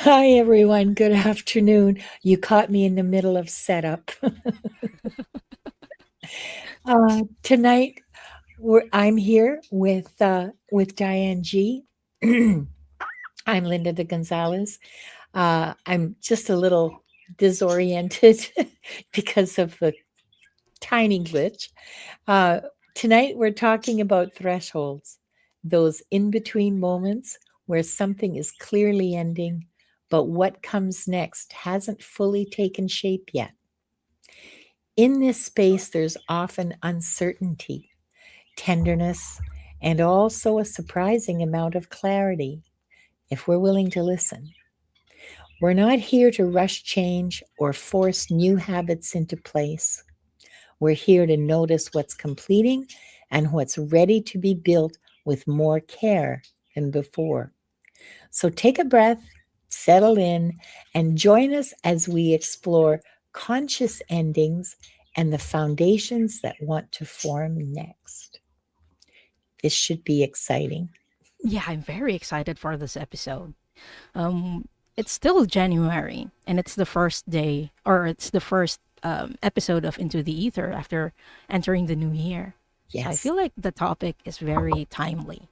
Hi, everyone. Good afternoon. You caught me in the middle of setup. Tonight, I'm here with Diane G. I'm Linda de Gonzalez. I'm just a little disoriented because of the tiny glitch. Uh, Tonight, we're talking about thresholds, those in between moments where something is clearly ending, but what comes next hasn't fully taken shape yet. In this space, there's often uncertainty, tenderness, and also a surprising amount of clarity if we're willing to listen. We're not here to rush change or force new habits into place. We're here to notice what's completing and what's ready to be built with more care than before. So take a breath, settle in, and join us as we explore conscious endings and the foundations that want to form next. This should be exciting. Yeah, I'm very excited for this episode. Um, it's still January, and it's the first day, or it's the first episode of Into the Aether after entering the new year. So I Yes, feel like the topic is very timely.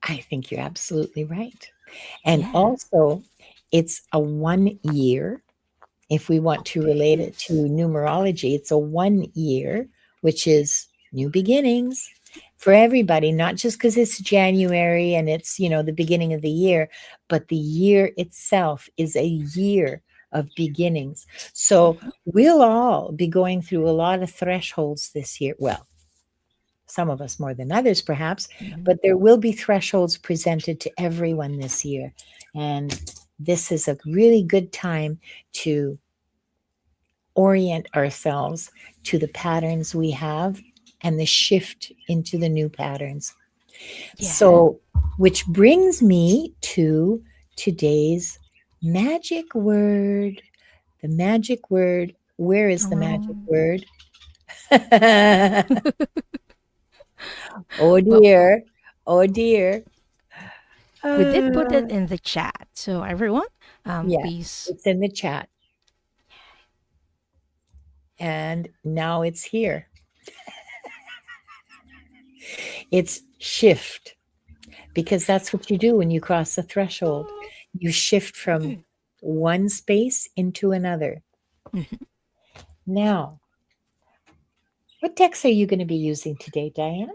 I think you're absolutely right. And Yeah, also, it's a 1 year. If we want to it relate it to is. numerology, it's a 1 year, which is new beginnings for everybody, not just because it's January and it's, the beginning of the year, but the year itself is a year of beginnings. So Mhm. we'll all be going through a lot of thresholds this year. Well, some of us more than others, perhaps, Mhm. but there will be thresholds presented to everyone this year. And this is a really good time to orient ourselves to the patterns we have and the shift into the new patterns. Yeah. So, which brings me to today's magic word. The magic word. Where is the magic Um, word? Oh well, dear. Oh dear. we did put Uh, it in the chat, so everyone, yeah, please. it's in the chat. And now it's here. It's shift, because that's what you do when you cross a threshold. You shift from one space into another. Mhm. Now, what decks are you going to be using today, Diane?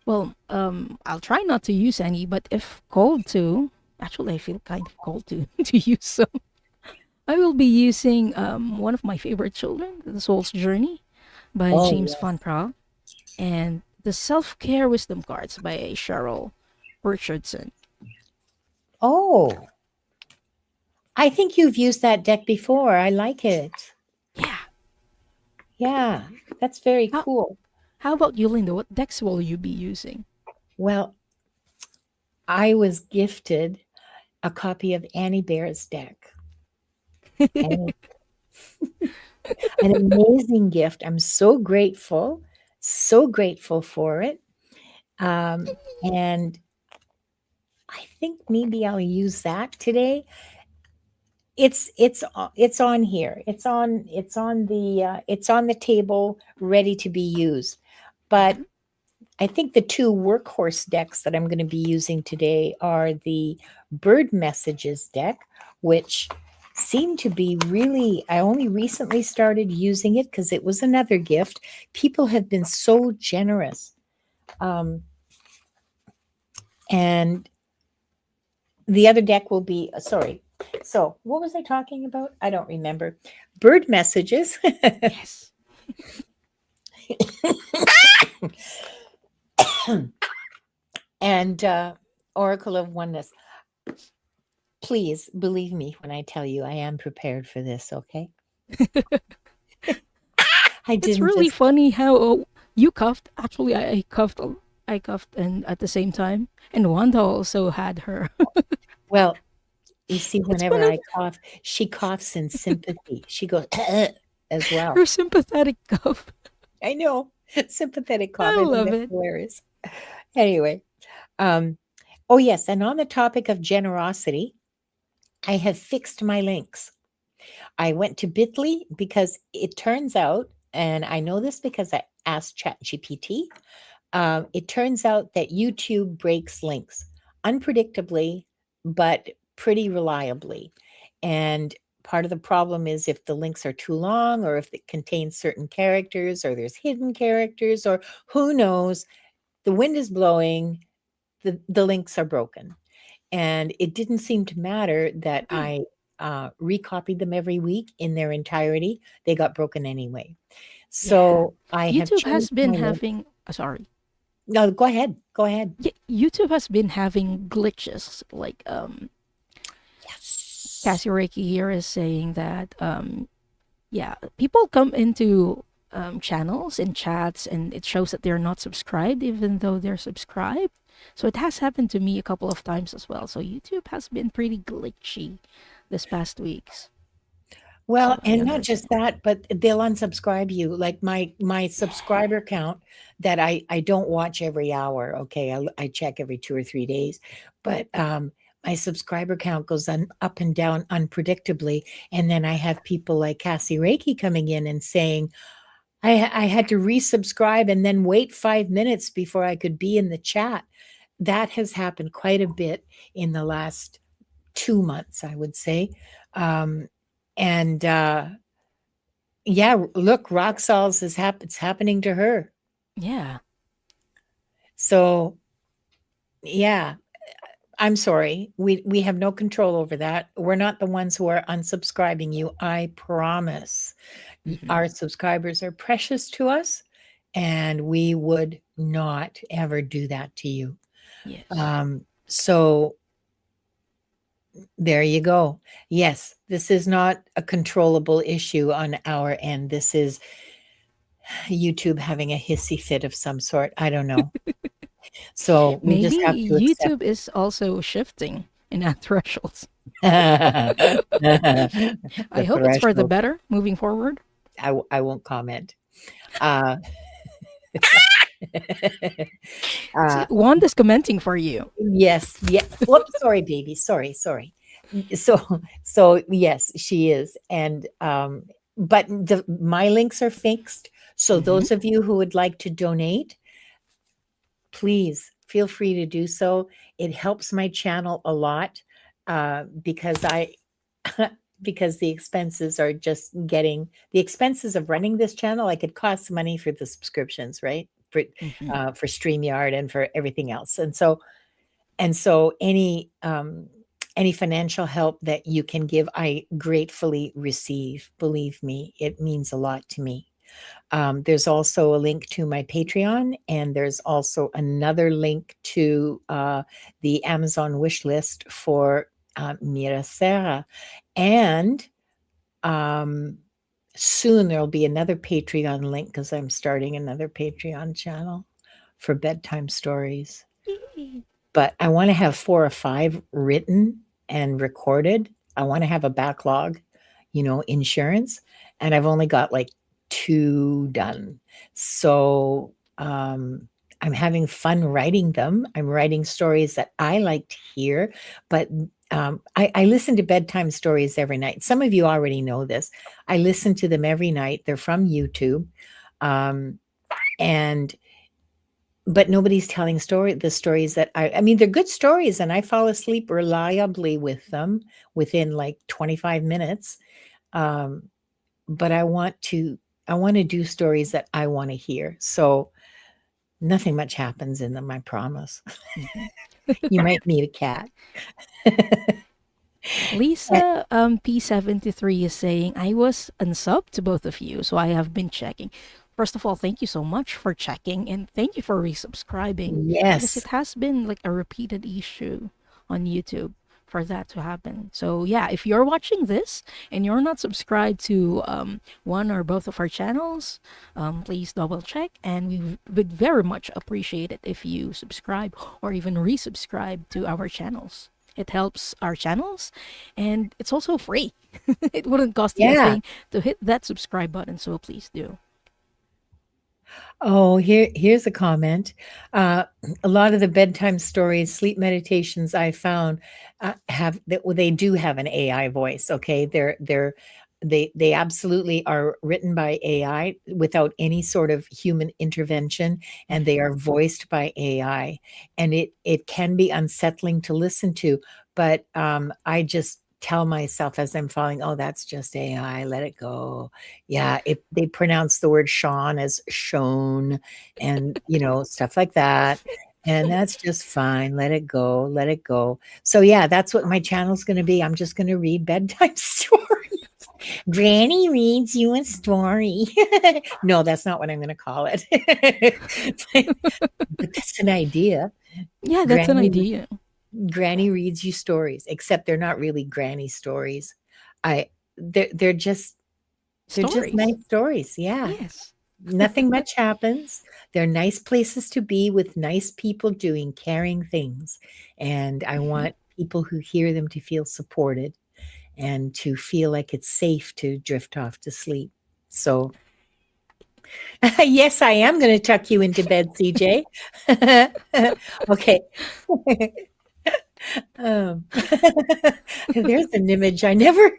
Well, I'll try not to use any, but if called to, actually, I feel kind of called to to use some. I will be using one of my favorite children, The Soul's Journey by Oh, James Van yes. Praagh, and The Self Care Wisdom Cards by Cheryl Richardson. Oh, I think you've used that deck before. I like it. Yeah. Yeah, that's very How, cool. how about you, Linda? What decks will you be using? Well, I was gifted a copy of Annie Bear's deck, and an amazing gift. I'm so grateful for it. And I think maybe I'll use that today. It's on here. It's on the table ready to be used. But Mhm. I think the two workhorse decks that I'm going to be using today are the Bird Messages deck, which seemed to be really, I only recently started using it because it was another gift. People have been so generous. Um, and the other deck will be, sorry. So, what was I talking about? I don't remember. Bird Messages Yes. and Oracle of Oneness. Please believe me when I tell you I am prepared for this, okay? I It's didn't really just, funny how you cuffed. Actually, I cuffed. I cuffed, and at the same time, and Wanda also had her. well, you see, It's whenever one of I cough, she coughs in sympathy. She goes as well. her sympathetic cuff. I know, sympathetic cough. I I think love that's it. hilarious. Anyway, um, oh yes, and on the topic of generosity, I have fixed my links. I went to Bitly because it turns out, and I know this because I asked ChatGPT, it turns out that YouTube breaks links unpredictably, but pretty reliably. And part of the problem is if the links are too long, or if it contains certain characters, or there's hidden characters, or who knows, the wind is blowing, the links are broken. And it didn't seem to matter that Mm, I recopied them every week in their entirety. They got broken anyway. yeah. So I have YouTube has changed my been link. having, sorry. No, go ahead. Go ahead. Yeah, YouTube has been having glitches. Like Yes. Cassie Reiki here is saying that yeah, people come into channels and chats and it shows that they're not subscribed even though they're subscribed. So it has happened to me a couple of times as well. So YouTube has been pretty glitchy this past weeks. So Well, I and not just understand. that, but they'll unsubscribe you. Like my subscriber count that I don't watch every hour. Okay, I check every 2 or 3 days, but my subscriber count goes up and down unpredictably. And then I have people like Cassie Reiki coming in and saying, I had to resubscribe and then wait 5 minutes before I could be in the chat. That has happened quite a bit in the last 2 months, I would say. Um, and yeah, look, Roxal's it's happening to her. Yeah. So yeah, I'm sorry. We have no control over that. We're not the ones who are unsubscribing you. I promise. Hmm. Our subscribers are precious to us, and we would not ever do that to you. Yes. So there you go. Yes, this is not a controllable issue on our end. This is YouTube having a hissy fit of some sort. I don't know. So we just Maybe have to accept YouTube is also shifting in that thresholds. I the hope it's for the threshold. better moving forward. I won't comment. Uh, See, uh, Wanda's commenting for you. yes, yeah. Whoops, sorry, baby. Sorry, sorry. So yes, she is. And but my links are fixed. So Hmm. those of you who would like to donate, please feel free to do so. It helps my channel a lot because I because the expenses are just getting the expenses of running this channel. Like it costs money for the subscriptions, right? Hmm. For StreamYard and for everything else. And so any financial help that you can give, I gratefully receive. Believe me, it means a lot to me. There's also a link to my Patreon, and there's also another link to the Amazon wish list for Mira Serra. And um, soon there'll be another Patreon link because I'm starting another Patreon channel for bedtime stories. But I want to have 4 or 5 written and recorded. I want to have a backlog, insurance. And I've only got like 2 done. So I'm having fun writing them. I'm writing stories that I like to hear, but I listen to bedtime stories every night. Some of you already know this. I listen to them every night. They're from YouTube. Um, and but nobody's telling the stories that I mean, they're good stories, and I fall asleep reliably with them within, like, 25 minutes, um, but I wanna do stories that I wanna hear, so nothing much happens in them, I promise. Hmm. You might meet a cat. Eh Lisa P73 is saying, I was unsubbed to both of you, so I have been checking. First of all, thank you so much for checking and thank you for resubscribing because Yes. it has been like a repeated issue on YouTube for that to happen. So, yeah, if you're watching this and you're not subscribed to one or both of our channels, please double check. And we would very much appreciate it if you subscribe or even resubscribe to our channels. It helps our channels and it's also free. It wouldn't cost you a Yeah. thing to hit that subscribe button, so please do. Oh, here's a comment. Uh, a lot of the bedtime stories, sleep meditations I found have that well, they do have an AI voice. Okay, they absolutely are written by AI without any sort of human intervention, and they are voiced by AI, and it can be unsettling to listen to. But I just tell myself as I'm falling, oh, that's just AI. Let it go. Yeah, they pronounce the word Sean as shown and, stuff like that, and that's just fine, let it go, let it go. So, yeah, that's what my channel's gonna be, I'm just gonna read bedtime stories. Granny reads you a story. No, that's not what I'm gonna call it. But that's an idea. Yeah, that's an Granny idea. Granny reads you stories, except they're not really granny stories. I they're just Stories. nice stories, yeah. Yes. Nothing much happens. They're nice places to be with nice people doing caring things, and I Mhm. want people who hear them to feel supported and to feel like it's safe to drift off to sleep. So, yes, I am gonna tuck you into bed, CJ. Okay. There's an image I never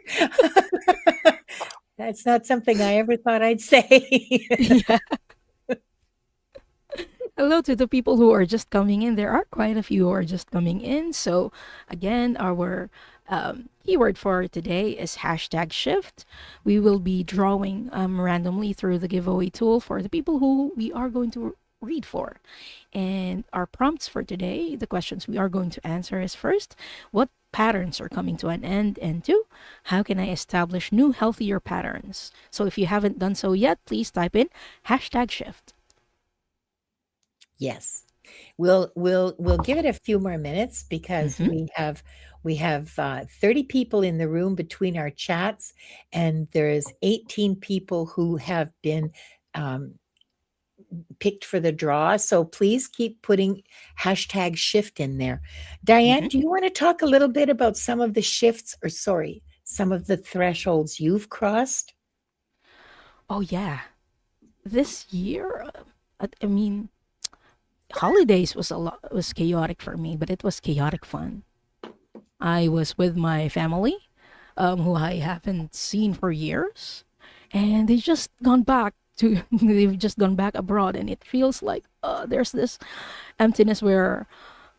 that's not something I ever thought I'd say. Yeah. Hello to the people who are just coming in. There are quite a few who are just coming in. So, again, our keyword for today is hashtag shift. We will be drawing randomly through the giveaway tool for the people who we are going to read for. And our prompts for today, the questions we are going to answer is first, what patterns are coming to an end? And two, how can I establish new, healthier patterns? So, if you haven't done so yet, please type in hashtag shift. Yes. We'll give it a few more minutes because Mm-hmm. we have 30 people in the room between our chats, and there's 18 people who have been um, picked for the draw. So please keep putting hashtag shift in there. Diane, Mm-hmm. do you want to talk a little bit about some of the shifts, or sorry, some of the thresholds you've crossed? Oh, yeah. This year, I mean, holidays was chaotic for me, but it was chaotic fun. I was with my family, who I haven't seen for years, and they've just gone back abroad, and it feels like there's this emptiness where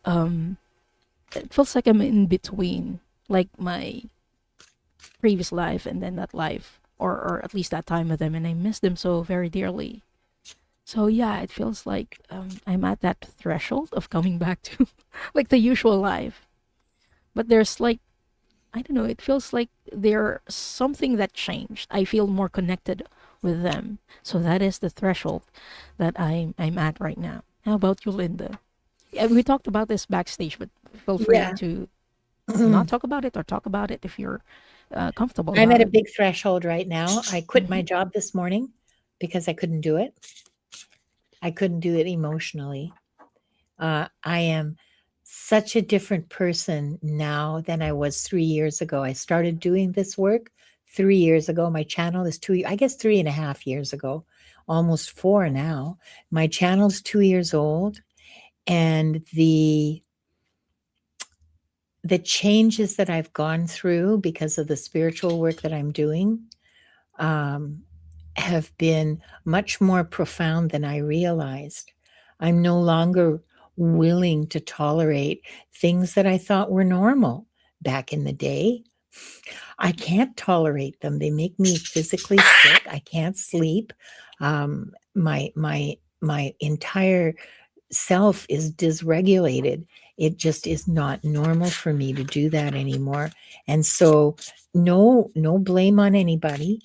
um, it feels like I'm in between, like my previous life and then that life, or at least that time with them, and I miss them so very dearly. So yeah, it feels like I'm at that threshold of coming back to like the usual life. But there's like, I don't know, it feels like there's something that changed. I feel more connected with them. So that is the threshold that I'm at right now. How about you, Linda? Yeah, we talked about this backstage, but feel free Yeah. to not talk about it or talk about it if you're comfortable I'm about at a it. big threshold right now. I quit Mm-hmm. my job this morning because I couldn't do it. I couldn't do it emotionally. I am such a different person now than I was 3 years ago. I started doing this work 3 years ago. My channel is I guess 3.5 years ago, almost four now. My channel's 2 years old, and the changes that I've gone through because of the spiritual work that I'm doing um, have been much more profound than I realized. I'm no longer willing to tolerate things that I thought were normal back in the day. I can't tolerate them. They make me physically sick. I can't sleep. My entire self is dysregulated. It just is not normal for me to do that anymore. And so no blame on anybody.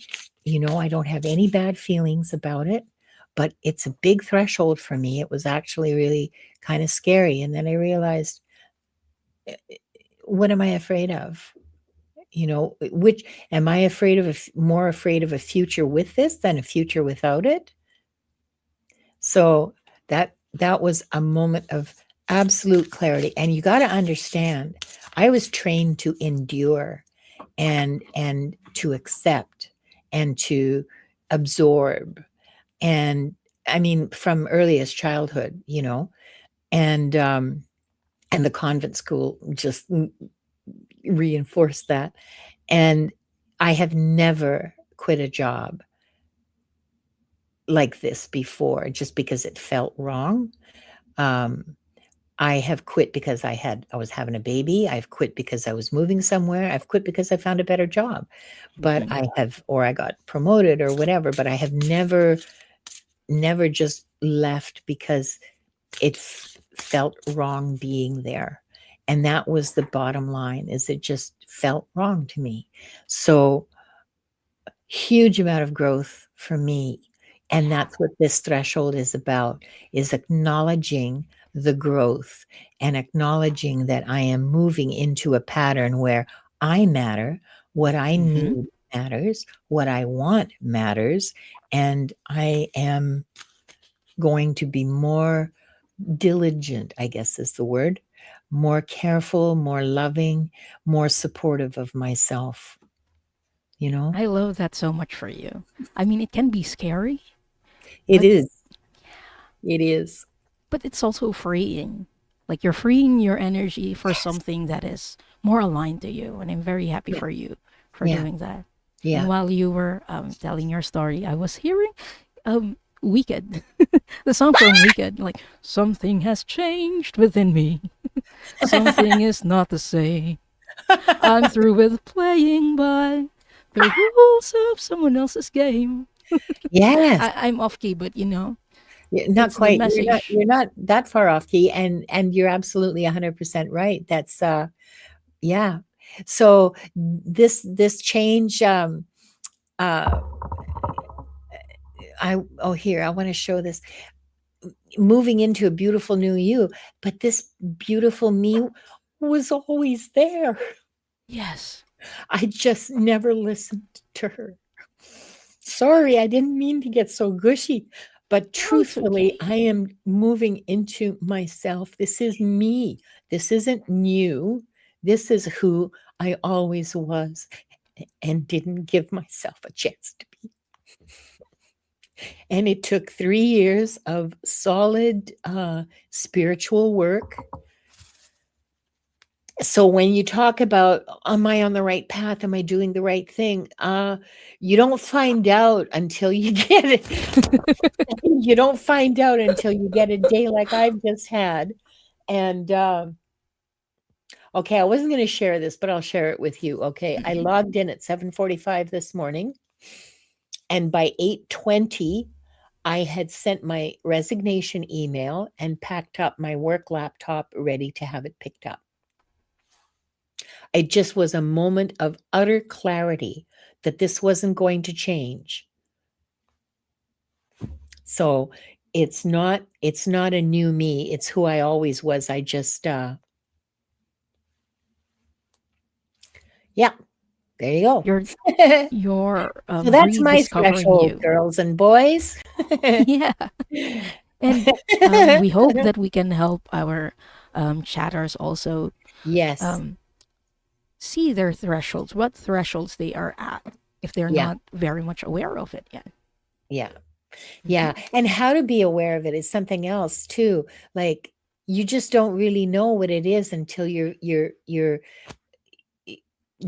I don't have any bad feelings about it, but it's a big threshold for me. It was actually really kind of scary. And then I realized, what am I afraid of? Which am I afraid of more afraid of a future with this than a future without it? So that was a moment of absolute clarity. And you got to understand, I was trained to endure and to accept and to absorb. And I mean, from earliest childhood, and and the convent school just reinforced that. And I have never quit a job like this before just because it felt wrong. Um, I have quit because I was having a baby. I've quit because I was moving somewhere. I've quit because I found a better job. But Hmm. or I got promoted or whatever, but I have never just left because it felt wrong being there. And that was the bottom line, is it just felt wrong to me. So huge amount of growth for me. And Yeah, that's what this threshold is about, is acknowledging the growth and acknowledging that I am moving into a pattern where I matter, what I hmm, need matters, what I want matters, and I am going to be more diligent, I guess is the word, more careful, more loving, more supportive of myself, you know? I love that so much for you. I mean, it can be scary, It but is. It is. it's also freeing. Like you're freeing your energy for something that is more aligned to you, and I'm very happy Yeah. for you for Yeah. doing that. And Yeah. while you were telling your story, I was hearing Wicked, the song from Wicked, like something has changed within me. Something is not the same. I'm through with playing by the rules of someone else's game. Yes. I'm off key, but Not that's the quite. message. You're not that far off key, and you're absolutely 100% right. That's yeah. So this change uh here, I want to show this, moving into a beautiful new you, but this beautiful me was always there. Yes. I just never listened to her. Sorry, I didn't mean to get so gushy, but Oh, it's truthfully, okay. I am moving into myself. This is me. This isn't new. This is who I always was and didn't give myself a chance to be. And it took 3 years of solid spiritual work. So when you talk about, am I on the right path? Am I doing the right thing? You don't find out until you get it. You don't find out until you get a day like I've just had. And okay, I wasn't going to share this, but I'll share it with you. Okay, I Mhm. logged in at 7:45 this morning, and by 8:20, I had sent my resignation email and packed up my work laptop ready to have it picked up. It just was a moment of utter clarity that this wasn't going to change. So it's not a new me. It's who I always was. I just yeah, there you go. You're you're So that's my rediscovering threshold, you. girls and boys. Yeah. And we hope that we can help our chatters also Yes. um, see their thresholds, what thresholds they are at, if they're Yeah. not very much aware of it yet. Yeah. Hmm. Yeah. And how to be aware of it is something else too. Like, you just don't really know what it is until you're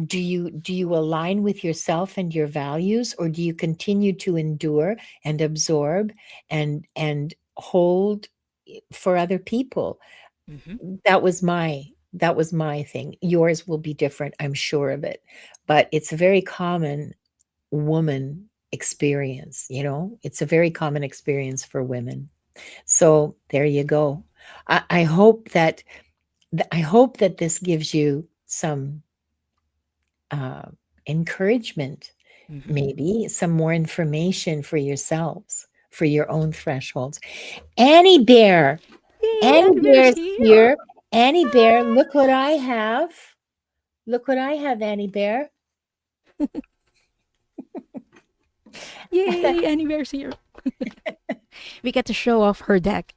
do you align with yourself and your values, or do you continue to endure and absorb and hold for other people? Hmm. That was my thing. Yours will be different, I'm sure of it, but it's a very common woman experience, it's a very common experience for women. So there you go. I hope that this gives you some uh, encouragement, Hmm. maybe some more information for yourselves, for your own thresholds. Annie Bear, Yay, Annie Anniversary Bear's here! here. Annie Bear, look what I have. Look what I have, Annie Bear. Yay, Anniversary here! We get to show off her deck.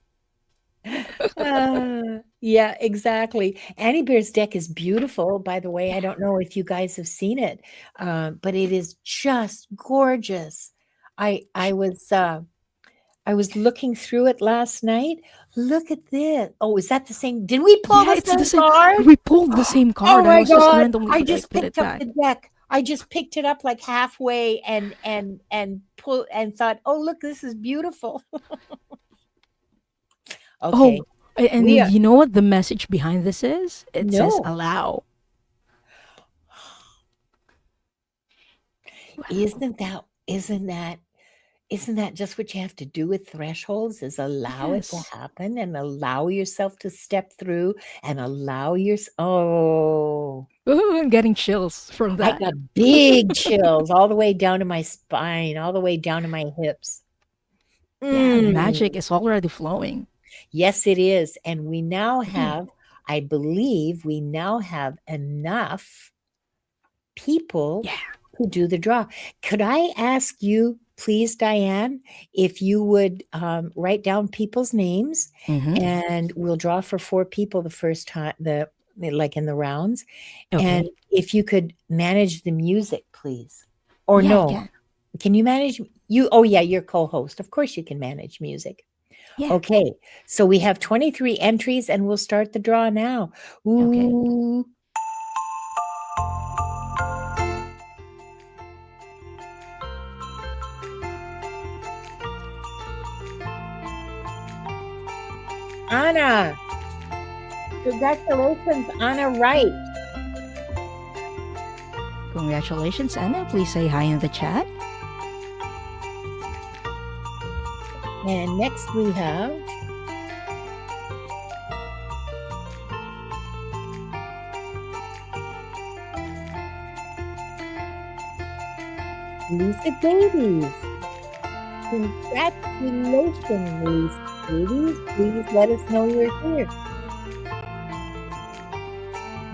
Yeah, exactly. Annie Bear's deck is beautiful, by the way. I don't know if you guys have seen it, but it is just gorgeous. I was I was looking through it last night. Look at this. Oh, is that the same? Did we pull Yeah, the it's the same same. card? We pulled the same Oh card. I my was just God. randomly I like just put picked it up back. the deck. I just picked it up like halfway and pull and thought, "Oh, look, this is beautiful." Okay. Oh, We and are you know what the message behind this is? It says no. allow. Wow. Isn't that just what you have to do with thresholds is allow it to Yes. happen and allow yourself to step through and allow your oh, Ooh, I'm getting chills from I that. got big chills all the way down to my spine, all the way down to my hips. Yeah, the Mm, magic is already flowing. yes, it is. And we now have, I believe we now have enough people Yeah. to do the draw. Could I ask you, please, Diane, if you would write down people's names Mm-hmm. and we'll draw for 4 people the first time, like in the rounds. And Okay. if you could manage the music, please. Or Yeah, I no, can. can you manage you? Oh, yeah, you're co-host. Of course you can manage music. Yeah. Okay. So we have 23 entries and we'll start the draw now. Okay. Ooh. Anna. Congratulations, Anna Wright. Congratulations, Anna. Please say hi in the chat. And next we have Lisa Davies. Congratulations, Lisa Davies. Please let us know you're here.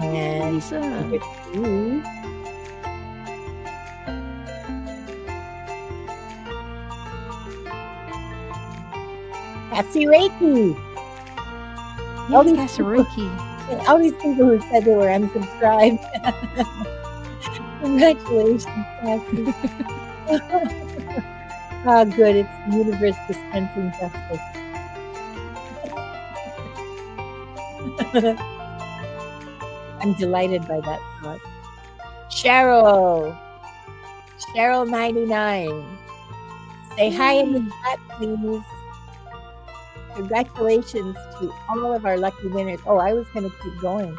And Lisa. number 2, Cassie Reiki. All Yay, these people, Kasariki. all these people who said they were unsubscribed. Congratulations, Cassie. Oh, good. It's the universe dispensing justice. I'm delighted by that thought. Cheryl. Cheryl99. Say hi in the Yay. chat, please. Congratulations to all of our lucky winners. Oh, I was going to keep going.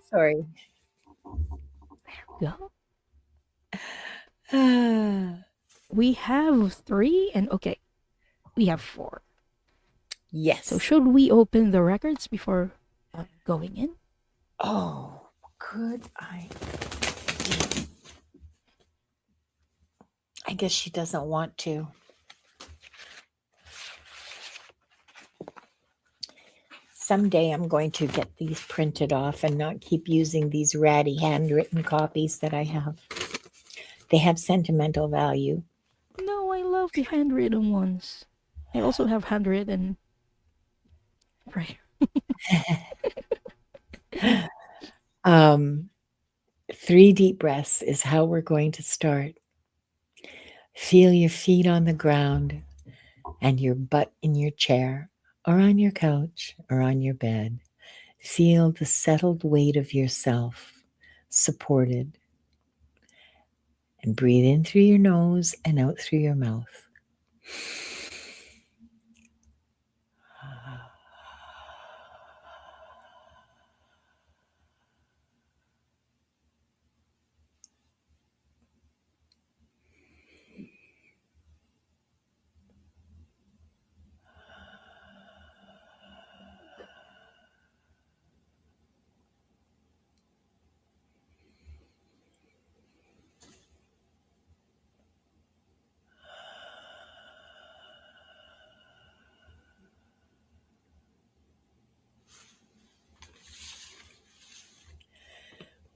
Sorry. Go. Ah, We have 3 and okay, we have 4. So yes. should we open the records before going in? Oh, could I? I guess she doesn't want to. Someday I'm going to get these printed off and not keep using these ratty handwritten copies that I have. They have sentimental value. No, I love the handwritten ones. I also have handwritten prayer. Um, 3 deep breaths is how we're going to start. Feel your feet on the ground and your butt in your chair or on your couch or on your bed. Feel the settled weight of yourself, supported. And breathe in through your nose and out through your mouth.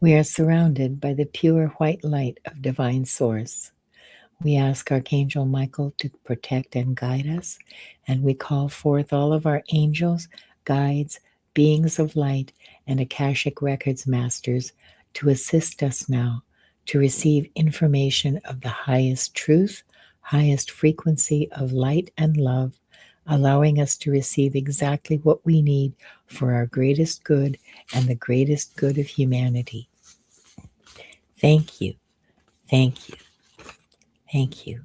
We are surrounded by the pure white light of divine source. We ask Archangel Michael to protect and guide us, and we call forth all of our angels, guides, beings of light, and Akashic Records masters to assist us now to receive information of the highest truth, highest frequency of light and love, allowing us to receive exactly what we need for our greatest good and the greatest good of humanity. Thank you, thank you, thank you.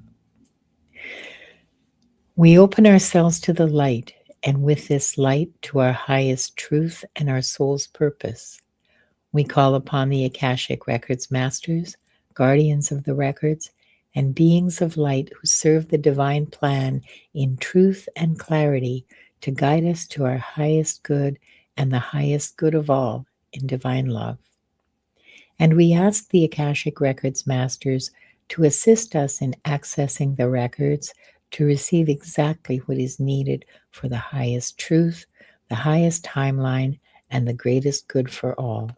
We open ourselves to the light, and with this light, to our highest truth and our soul's purpose. We call upon the Akashic Records masters, guardians of the records, and beings of light who serve the divine plan in truth and clarity to guide us to our highest good and the highest good of all in divine love. And we ask the Akashic Records masters to assist us in accessing the records to receive exactly what is needed for the highest truth, the highest timeline, and the greatest good for all.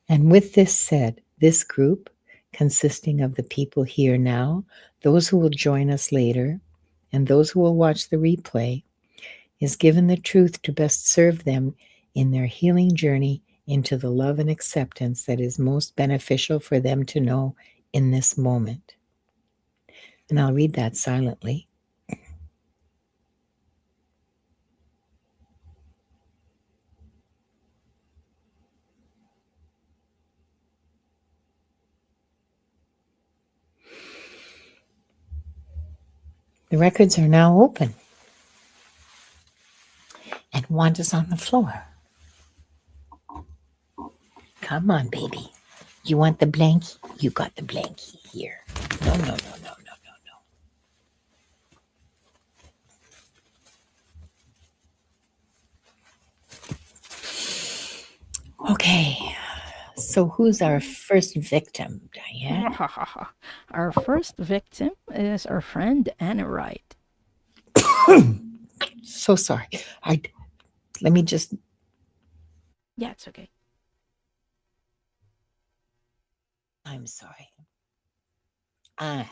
And with this said, this group, consisting of the people here now, those who will join us later, and those who will watch the replay, is given the truth to best serve them in their healing journey into the love and acceptance that is most beneficial for them to know in this moment. And I'll read that silently. The records are now open, and Wanda's on the floor. Come on, baby. You want the blankie? You got the blankie here. No, no, no, no, no, no, no. Okay, so who's our first victim, Diane? Our first victim is our friend Anna Wright. So sorry. I let me just. Yeah, it's okay. I'm sorry. Ah,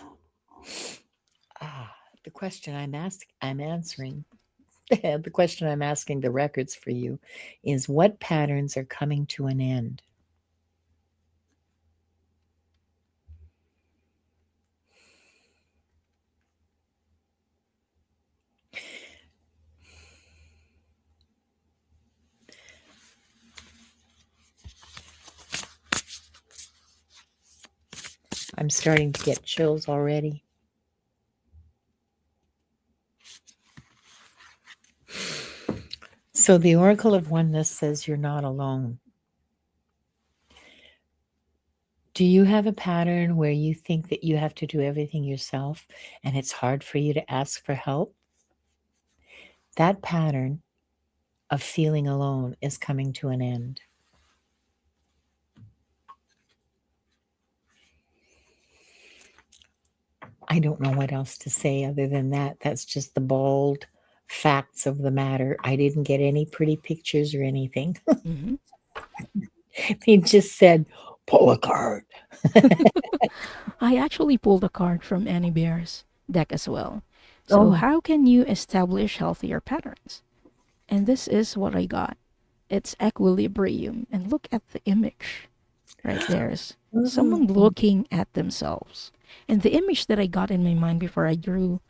the question I'm answering. The question I'm asking the records for you is what patterns are coming to an end? I'm starting to get chills already. So the Oracle of Oneness says you're not alone. Do you have a pattern where you think that you have to do everything yourself and it's hard for you to ask for help? That pattern of feeling alone is coming to an end. I don't know what else to say other than that. That's just the bald facts of the matter. I didn't get any pretty pictures or anything. Mm-hmm. He just said, pull a card. I actually pulled a card from Annie Bear's deck as well. So, Oh, how can you establish healthier patterns? And this is what I got. It's equilibrium. And look at the image. Right there's someone oh, looking at themselves. And the image that I got in my mind before I drew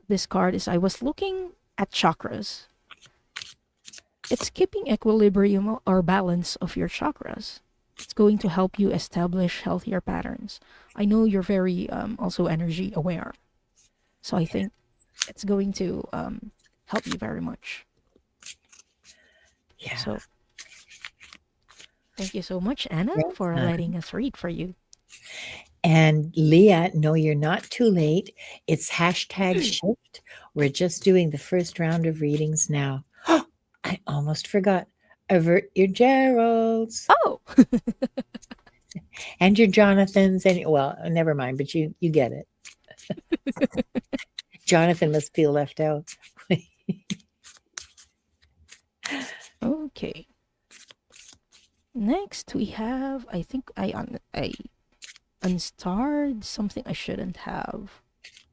this card is I was looking at chakras. It's keeping equilibrium or balance of your chakras. It's going to help you establish healthier patterns. I know you're very also energy aware. So I think it's going to help you very much. yeah. So thank you so much, Anna, Well for done. letting us read for you. And Leah, no, you're not too late. It's hashtag shift. We're just doing the first round of readings now. I almost forgot. Avert your Geralds Oh, and your Jonathans. And well, never mind, but you get it. Jonathan must feel left out. okay. Next we have I think I unstarred something I shouldn't have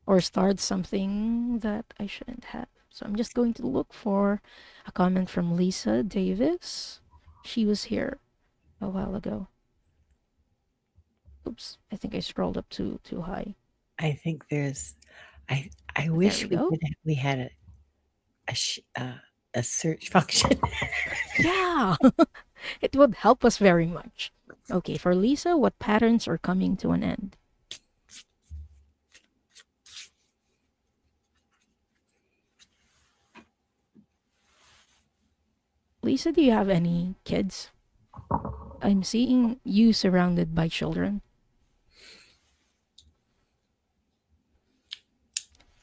or starred something that I shouldn't have. So I'm just going to look for a comment from Lisa Davis. She was here a while ago. Oops, I think I scrolled up too high. I think there's I I There wish we go. we had a search function. Yeah, it would help us very much. Okay, for Lisa, what patterns are coming to an end? Lisa, do you have any kids? I'm seeing you surrounded by children.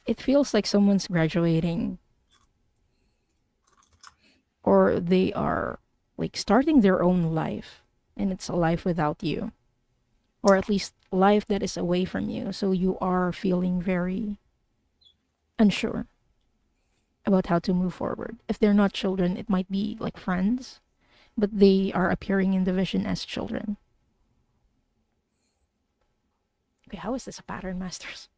It feels like someone's graduating or they are like starting their own life and it's a life without you or at least life that is away from you. So you are feeling very unsure about how to move forward. If they're not children, it might be like friends, but they are appearing in the vision as children. Okay, how is this a pattern, Masters?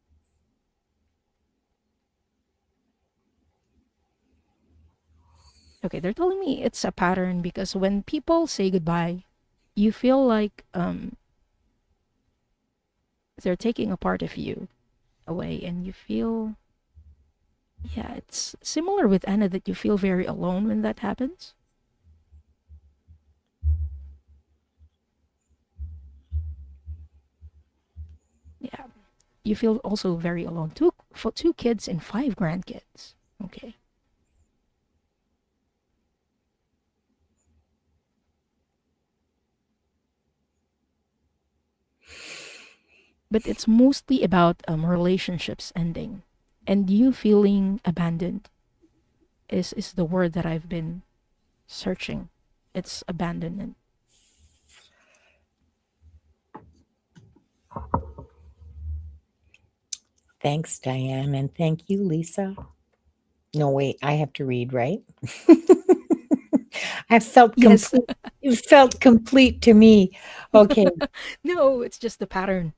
Okay, they're telling me it's a pattern because when people say goodbye, you feel like they're taking a part of you away and you feel, yeah, it's similar with Anna that you feel very alone when that happens. Yeah, you feel also very alone. For two kids and five grandkids. Okay. But it's mostly about relationships ending and you feeling abandoned is the word that I've been searching. It's abandonment. Thanks, Diane, and thank you, Lisa. No, wait, I have to read, right? I felt Yes. complete. It felt complete to me. Okay. No, it's just the pattern.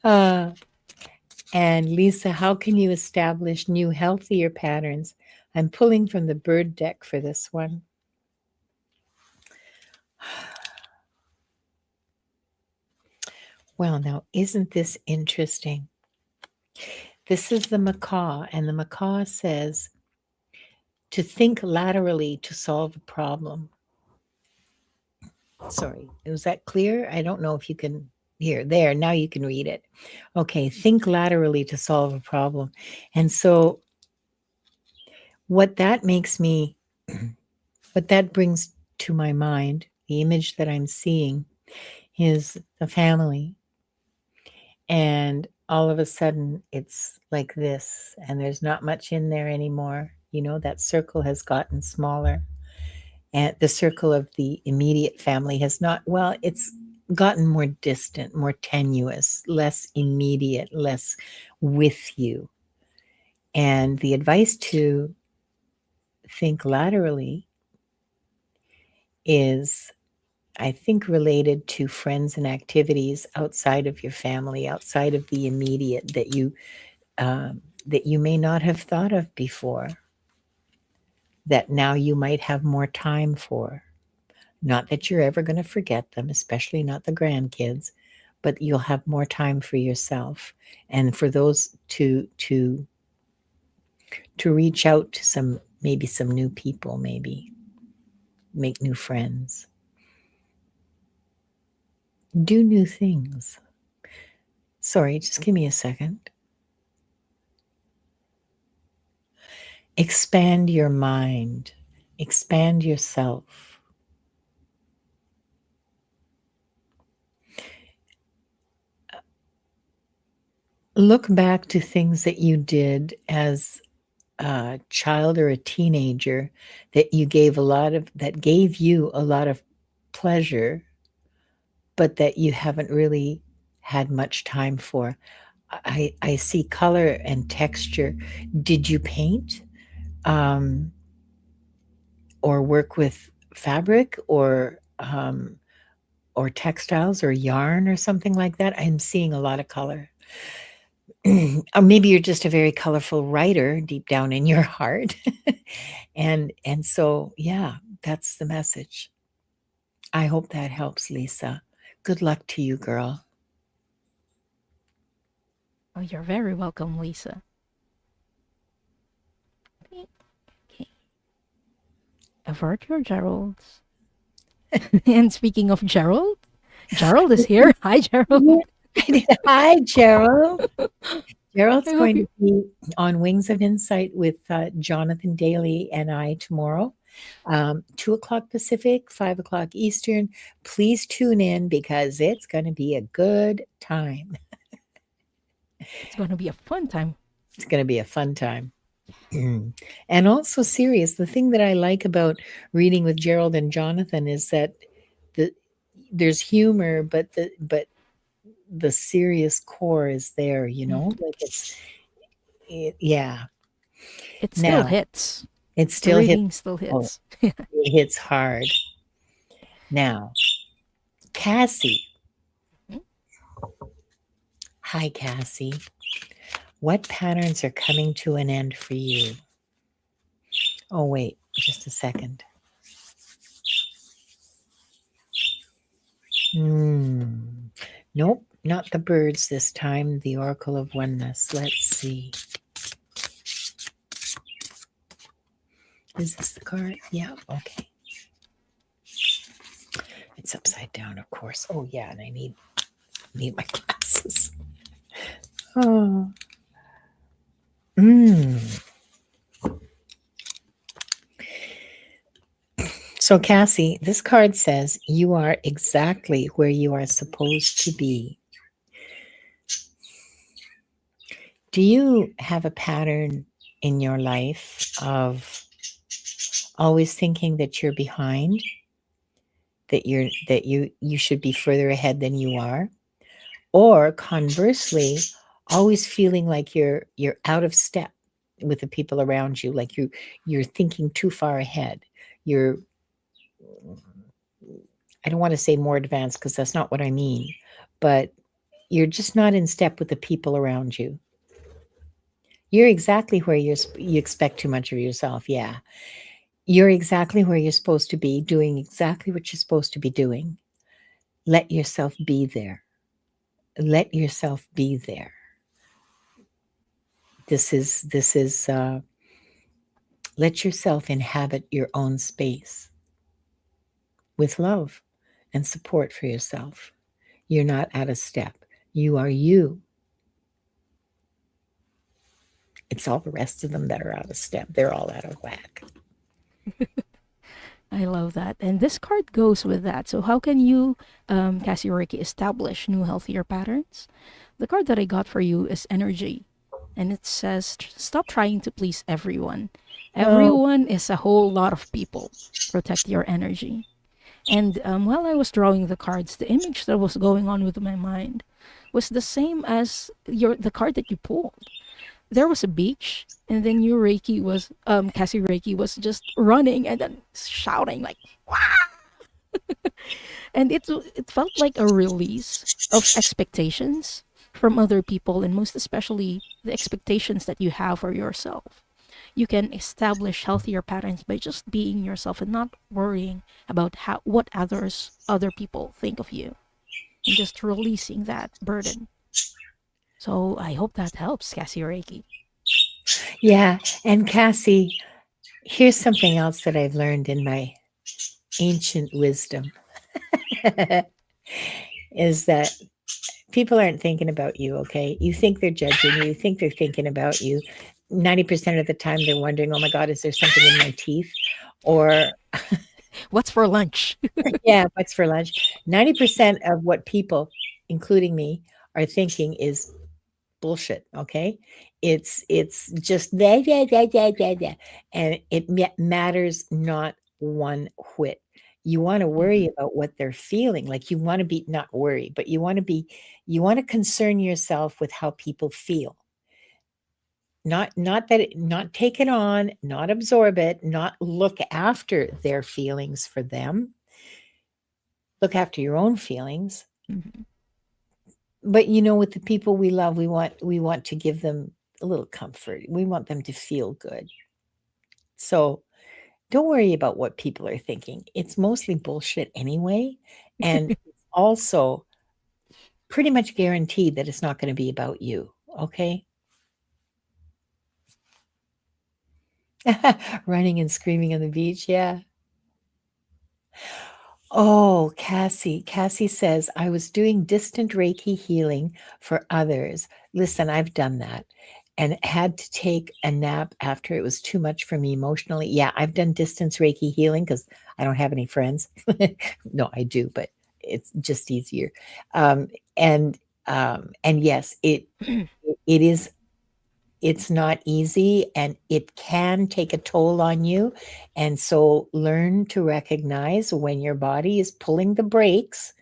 Uh, and Lisa, how can you establish new, healthier patterns? I'm pulling from the bird deck for this one. Well, now, isn't this interesting? This is the macaw, and the macaw says to think laterally to solve a problem. Sorry, was that clear? I don't know if you can hear. There, now you can read it. Okay, think laterally to solve a problem. And so, what that makes me, what that brings to my mind, the image that I'm seeing is the family. And all of a sudden, it's like this, and there's not much in there anymore. You know, that circle has gotten smaller. And the circle of the immediate family has not, well, it's gotten more distant, more tenuous, less immediate, less with you. And the advice to think laterally is, I think, related to friends and activities outside of your family, outside of the immediate that you may not have thought of before, that now you might have more time for. Not that you're ever going to forget them, especially not the grandkids, but you'll have more time for yourself and for those to reach out to some, maybe some new people, maybe make new friends, do new things. Sorry, just give me a second. Expand your mind, expand yourself. Look back to things that you did as a child or a teenager that you gave a lot of, that gave you a lot of pleasure, but that you haven't really had much time for. I see color and texture. Did you paint, um, or work with fabric or textiles or yarn or something like that? I'm seeing a lot of color. Or maybe you're just a very colorful writer deep down in your heart. And so yeah, that's the message. I hope that helps, Lisa. Good luck to you, girl. Oh, you're very welcome, Lisa. Okay. Avert your Geralds. And speaking of Gerald, Gerald is here. Hi, Yeah, Gerald. I did. Hi, Gerald. Gerald's I hope going you. to be on Wings of Insight with Jonathan Daly and I tomorrow, 2 o'clock Pacific, 5 o'clock Eastern. Please tune in because it's going to be a good time. It's going to be a fun time. It's going to be a fun time. And also serious. The thing that I like about reading with Gerald and Jonathan is that the there's humor, but the serious core is there. Mhm. Like yeah. It still Now hits. it The still hits. reading still Oh, hits. it hits hard. Now, Cassie. Mhm. Hi, Cassie. What patterns are coming to an end for you? Oh, wait, just a second. Hmm. Nope, not the birds this time. The Oracle of Oneness. Let's see. Is this the card? Yeah, okay. It's upside down, of course. Oh, yeah, and I need my glasses. Oh. Mm. So, Cassie, this card says you are exactly where you are supposed to be. Do you have a pattern in your life of always thinking that you're behind, that you should be further ahead than you are? Or conversely, always feeling like you're out of step with the people around you, like you're thinking too far ahead. You're I don't want to say more advanced because that's not what I mean, but you're just not in step with the people around you. You're exactly where you expect too much of yourself. Yeah. You're exactly where you're supposed to be, doing exactly what you're supposed to be doing. Let yourself be there. Let yourself be there. This is let yourself inhabit your own space with love and support for yourself. You're not out of step. You are you. It's all the rest of them that are out of step. They're all out of whack. I love that. And this card goes with that. So, how can you, Cassie Reiki, establish new, healthier patterns? The card that I got for you is energy. And it says, stop trying to please everyone. Oh, Everyone is a whole lot of people. Protect your energy. And while I was drawing the cards, the image that was going on with my mind was the same as the card that you pulled. There was a beach, and then your Reiki was Cassie Reiki was just running and then shouting like, and it felt like a release of expectations from other people, and most especially the expectations that you have for yourself. You can establish healthier patterns by just being yourself and not worrying about how what other people think of you, and just releasing that burden. So I hope that helps, Cassie Reiki. yeah. And Cassie, here's something else that I've learned in my ancient wisdom is that people aren't thinking about you, okay? You think they're judging you, you think they're thinking about you. 90% of the time, they're wondering, oh my God, is there something in my teeth? Or, What's for lunch? yeah, what's for lunch? 90% of what people, including me, are thinking is bullshit, okay? It's just that, and it matters not one whit. You want to worry Mhm, about what they're feeling, like you want to be not worry, but you want to concern yourself with how people feel. Not take it on, not absorb it, not look after their feelings for them. Look after your own feelings. mhm. But with the people we love, we want to give them a little comfort. We want them to feel good. So Don't worry about what people are thinking. It's mostly bullshit anyway. And it's also pretty much guaranteed that it's not going to be about you. Okay. Running and screaming on the beach. Yeah. Oh, Cassie. Cassie says, I was doing distant Reiki healing for others. Listen, I've done that and had to take a nap after it was too much for me emotionally. Yeah, I've done distance Reiki healing because I don't have any friends. No, I do, but it's just easier. Um, and and yes, it is it's not easy and it can take a toll on you. And so learn to recognize when your body is pulling the brakes,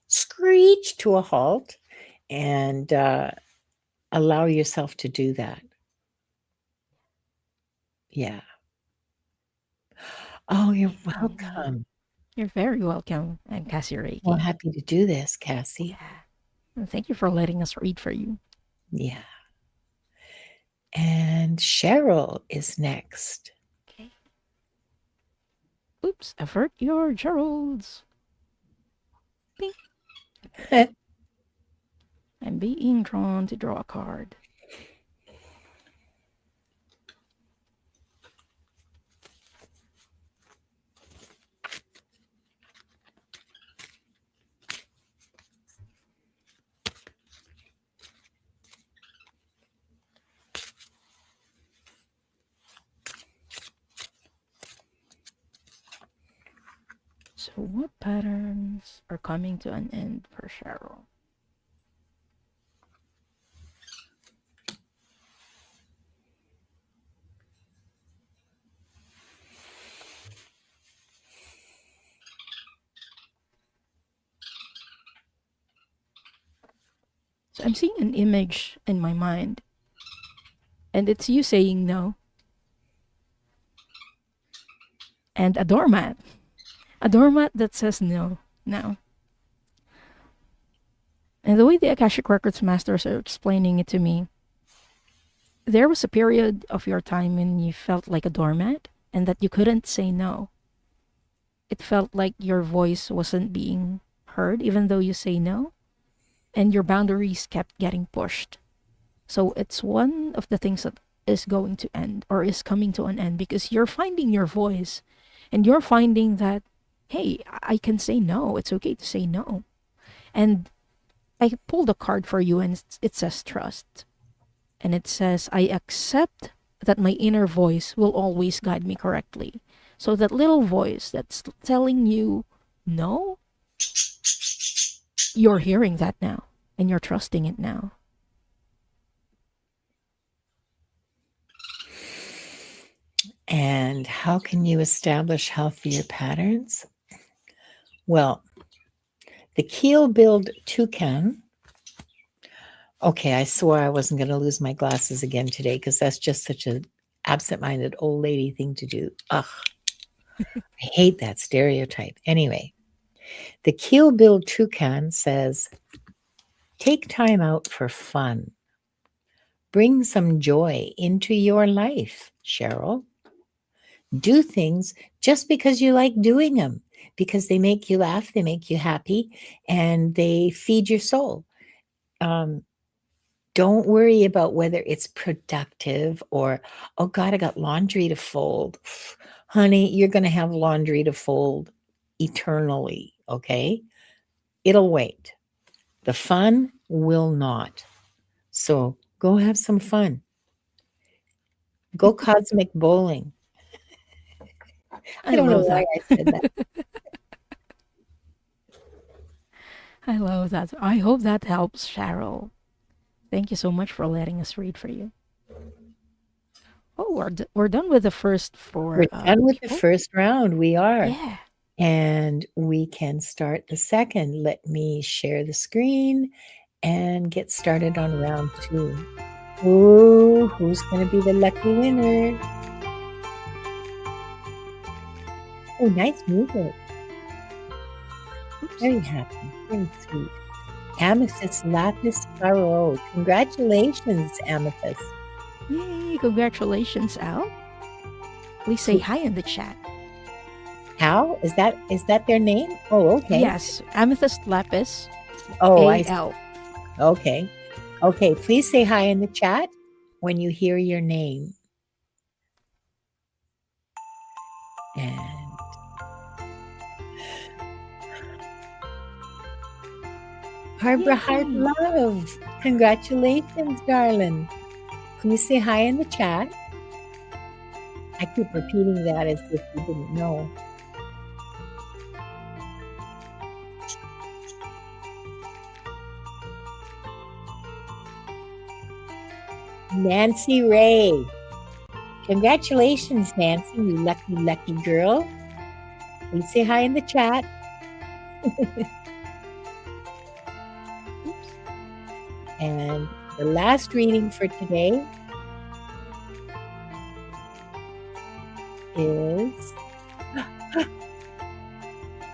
screech to a halt, and allow yourself to do that. Yeah. Oh, you're Mhm. welcome. You're very welcome, and Cassie Well, Reiki. happy to do this, Cassie. Yeah. And thank you for letting us read for you. Yeah. And Cheryl is next. Okay. Oops, avert your Geralds. Bing. I'm being drawn to draw a card. So, what patterns are coming to an end for Cheryl? So, I'm seeing an image in my mind, and it's you saying no, and a doormat. A doormat that says no now. And the way the Akashic Records masters are explaining it to me, there was a period of your time when you felt like a doormat and that you couldn't say no. It felt like your voice wasn't being heard even though you say no, and your boundaries kept getting pushed. So it's one of the things that is going to end or is coming to an end because you're finding your voice and you're finding that, hey, I can say no. It's okay to say no. And I pulled a card for you and it says trust. And it says, I accept that my inner voice will always guide me correctly. So that little voice that's telling you no, you're hearing that now and you're trusting it now. And how can you establish healthier patterns? Well, the keel billed toucan. Okay, I swore I wasn't going to lose my glasses again today because that's just such an absent-minded old lady thing to do. Ugh, I hate that stereotype. Anyway, the keel billed toucan says, take time out for fun. Bring some joy into your life, Cheryl. Do things just because you like doing them, because they make you laugh, they make you happy, and they feed your soul. Um, don't worry about whether it's productive or, oh God, I got laundry to fold. Honey, you're going to have laundry to fold eternally, okay? It'll wait. The fun will not. So go have some fun. Go cosmic bowling. I I don't know love why that. I said that. I love that. I hope that helps, Cheryl. Thank you so much for letting us read for you. Oh, we're done with the first We're four done with the people. first round. We are. Yeah. And we can start the second. Let me share the screen and get started on round 2. Ooh, who's going to be the lucky winner? Oh, nice music. Oops. Very happy. Very sweet. Amethyst Lapis Caro. Congratulations, Amethyst. Yay! Congratulations, Al. Please say Who- hi in the chat. How is that their name? Oh, okay. Yes, Amethyst Lapis Oh, AL. okay. Okay, please say hi in the chat when you hear your name. And Barbara Heart Yay! Love, congratulations, darling. Please say hi in the chat. I keep repeating that as if you didn't know. Nancy Ray. Congratulations, Nancy, you lucky, lucky girl. Please say hi in the chat. Oops. And the last reading for today is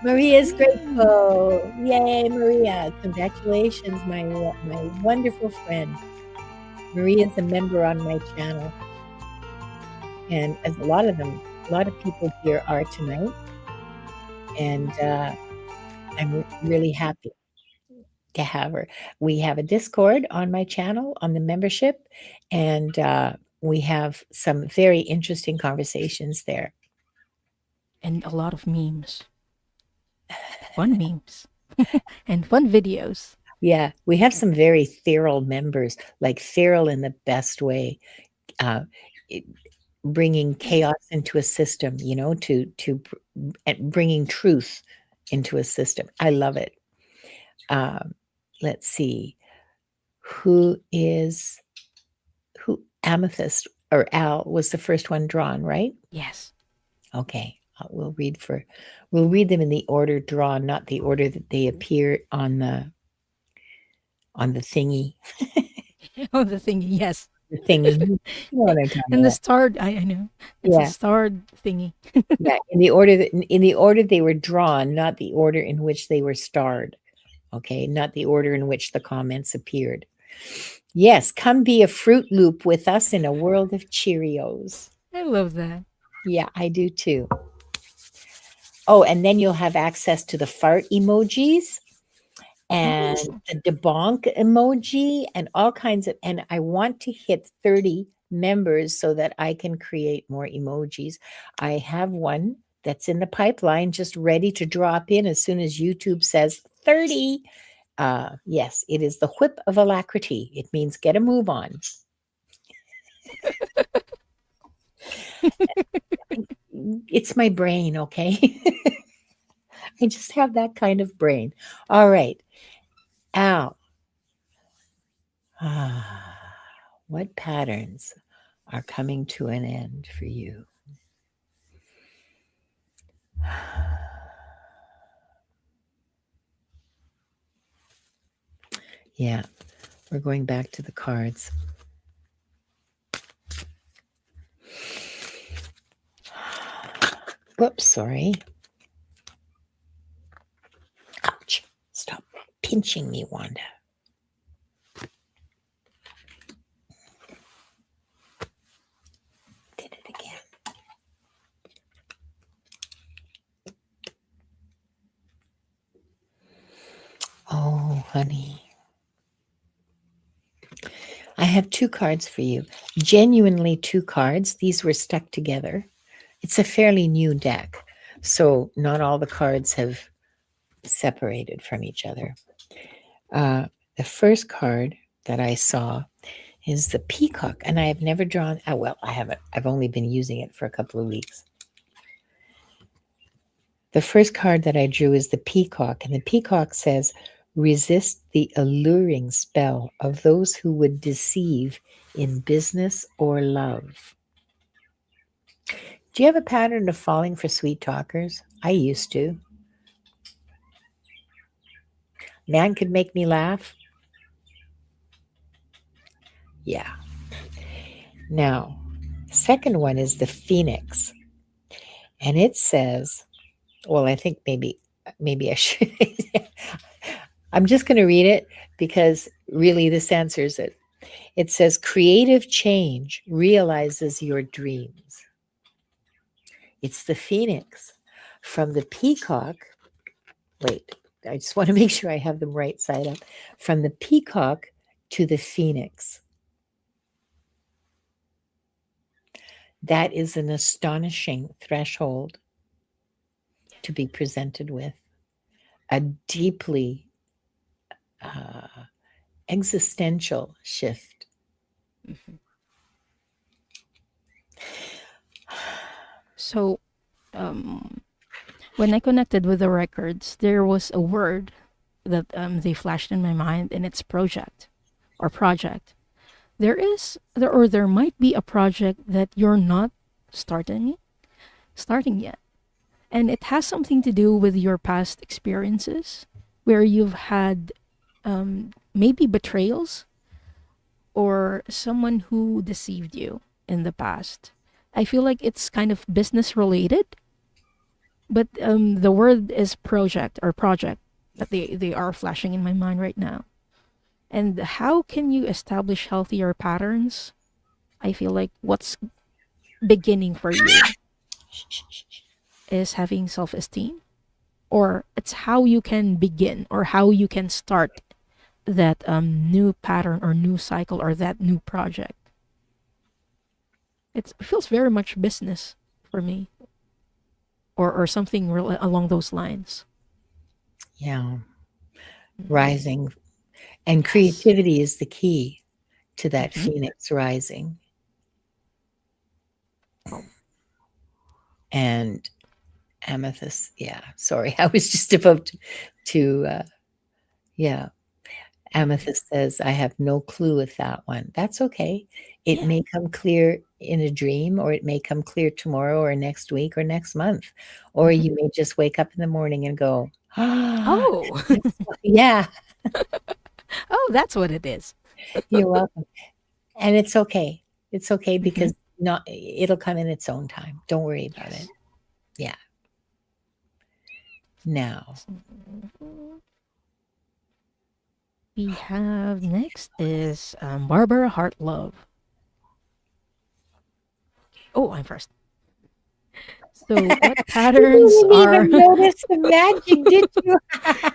Maria's Yay! grateful. Yay, Maria. Congratulations, my wonderful friend. Maria's a member on my channel. And as a lot of people here are tonight. And I'm really happy to have her. We have a Discord on my channel on the membership, and we have some very interesting conversations there. And a lot of memes. Fun memes. And fun videos. Yeah, we have some very feral members, like feral in the best way, uh, it- bringing chaos into a system, and bringing truth into a system. I love it. Um, let's see, who is who? Amethyst or Al was the first one drawn, right? Yes. Okay, we'll read them in the order drawn, not the order that they appear on the thingy. Oh, the thingy. Yes. The thingy. You know what I'm talking And the about. starred. I know. It's a Yeah, starred thingy. yeah. In the order they were drawn, not the order in which they were starred. Okay, not the order in which the comments appeared. Yes, come be a Fruit Loop with us in a world of Cheerios. I love that. Yeah, I do too. Oh, and then you'll have access to the fart emojis and Oh, the debonk emoji and all kinds of, and I want to hit 30 members so that I can create more emojis. I have one that's in the pipeline, just ready to drop in as soon as YouTube says 30. Yes, it is the whip of alacrity. It means get a move on. It's my brain, okay? I just have that kind of brain. All right. Al, what patterns are coming to an end for you? Yeah, we're going back to the cards. Whoops, sorry. Ouch. Stop pinching me, Wanda. Did it again. Oh, honey. I have two cards for you. Genuinely two cards. These were stuck together. It's a fairly new deck, so not all the cards have separated from each other. The first card that I saw is the peacock, and I have never drawn. Oh, well, I haven't. I've only been using it for a couple of weeks. The first card that I drew is the peacock, and the peacock says, resist the alluring spell of those who would deceive in business or love. Do you have a pattern of falling for sweet talkers? I used to. Man could make me laugh. Yeah. Now, second one is the phoenix, and it says, well, I think maybe I should. I'm just going to read it because really this answers it. It says creative change realizes your dreams. It's the phoenix from the peacock. Wait, I just want to make sure I have them right side up. From the peacock to the phoenix. That is an astonishing threshold to be presented with. A deeply uh, existential shift. Mhm. So, um, when I connected with the records, there was a word that they flashed in my mind, and it's project or project. There might be a project that you're not starting starting yet, and it has something to do with your past experiences, where you've had maybe betrayals or someone who deceived you in the past. I feel like it's kind of business related, but the word is project or project that they are flashing in my mind right now. And how can you establish healthier patterns? I feel like what's beginning for you is having self esteem, or it's how you can begin or how you can start that new pattern or new cycle or that new project. It feels very much business for me, or something along those lines. Yeah, Mm. rising. And Yes. creativity is the key to that Hmm. phoenix rising. Oh. And amethyst, yeah, sorry, I was just about to yeah. Hmm. Amethyst says, I have no clue with that one. That's okay. It Yeah. may come clear in a dream, or it may come clear tomorrow, or next week, or next month. Or Hmm. you may just wake up in the morning and go, ah, Oh. yeah, Oh, that's what it is. you're welcome. And it's okay. It's okay Hmm. because not it'll come in its own time. Don't worry about it. Yes. Yeah. Now, Mhm. We have next is Barbara Hartlove. Oh, I'm first. So, what you patterns didn't are? even notice the magic, did you?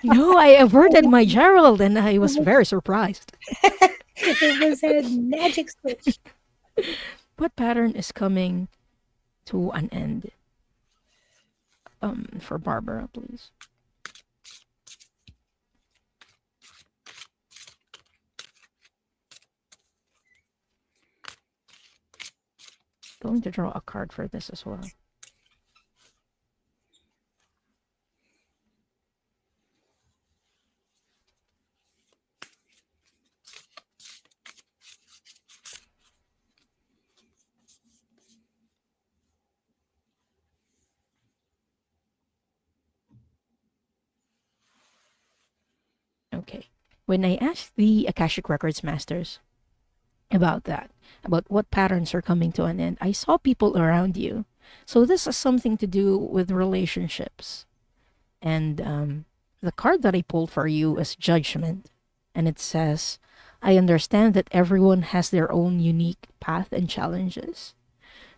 No, I averted my Gerald, and I was very surprised. It was a magic switch. What pattern is coming to an end? For Barbara, please. Going to draw a card for this as well. Okay. When I asked the Akashic Records masters about that, about what patterns are coming to an end, I saw people around you. So this has something to do with relationships. And the card that I pulled for you is Judgment. And it says, I understand that everyone has their own unique path and challenges.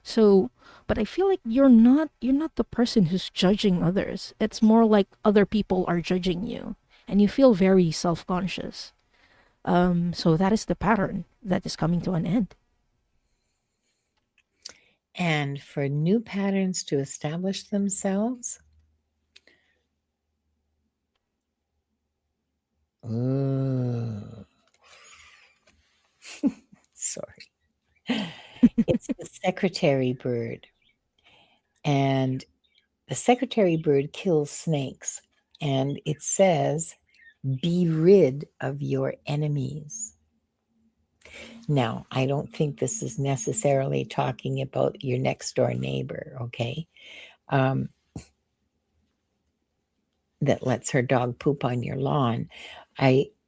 So, but I feel like you're not the person who's judging others. It's more like other people are judging you, and you feel very self-conscious. So that is the pattern that is coming to an end. And for new patterns to establish themselves, ooh, sorry, it's the secretary bird. And the secretary bird kills snakes. And it says, be rid of your enemies. Now, I don't think this is necessarily talking about your next door neighbor, okay? Um, that lets her dog poop on your lawn.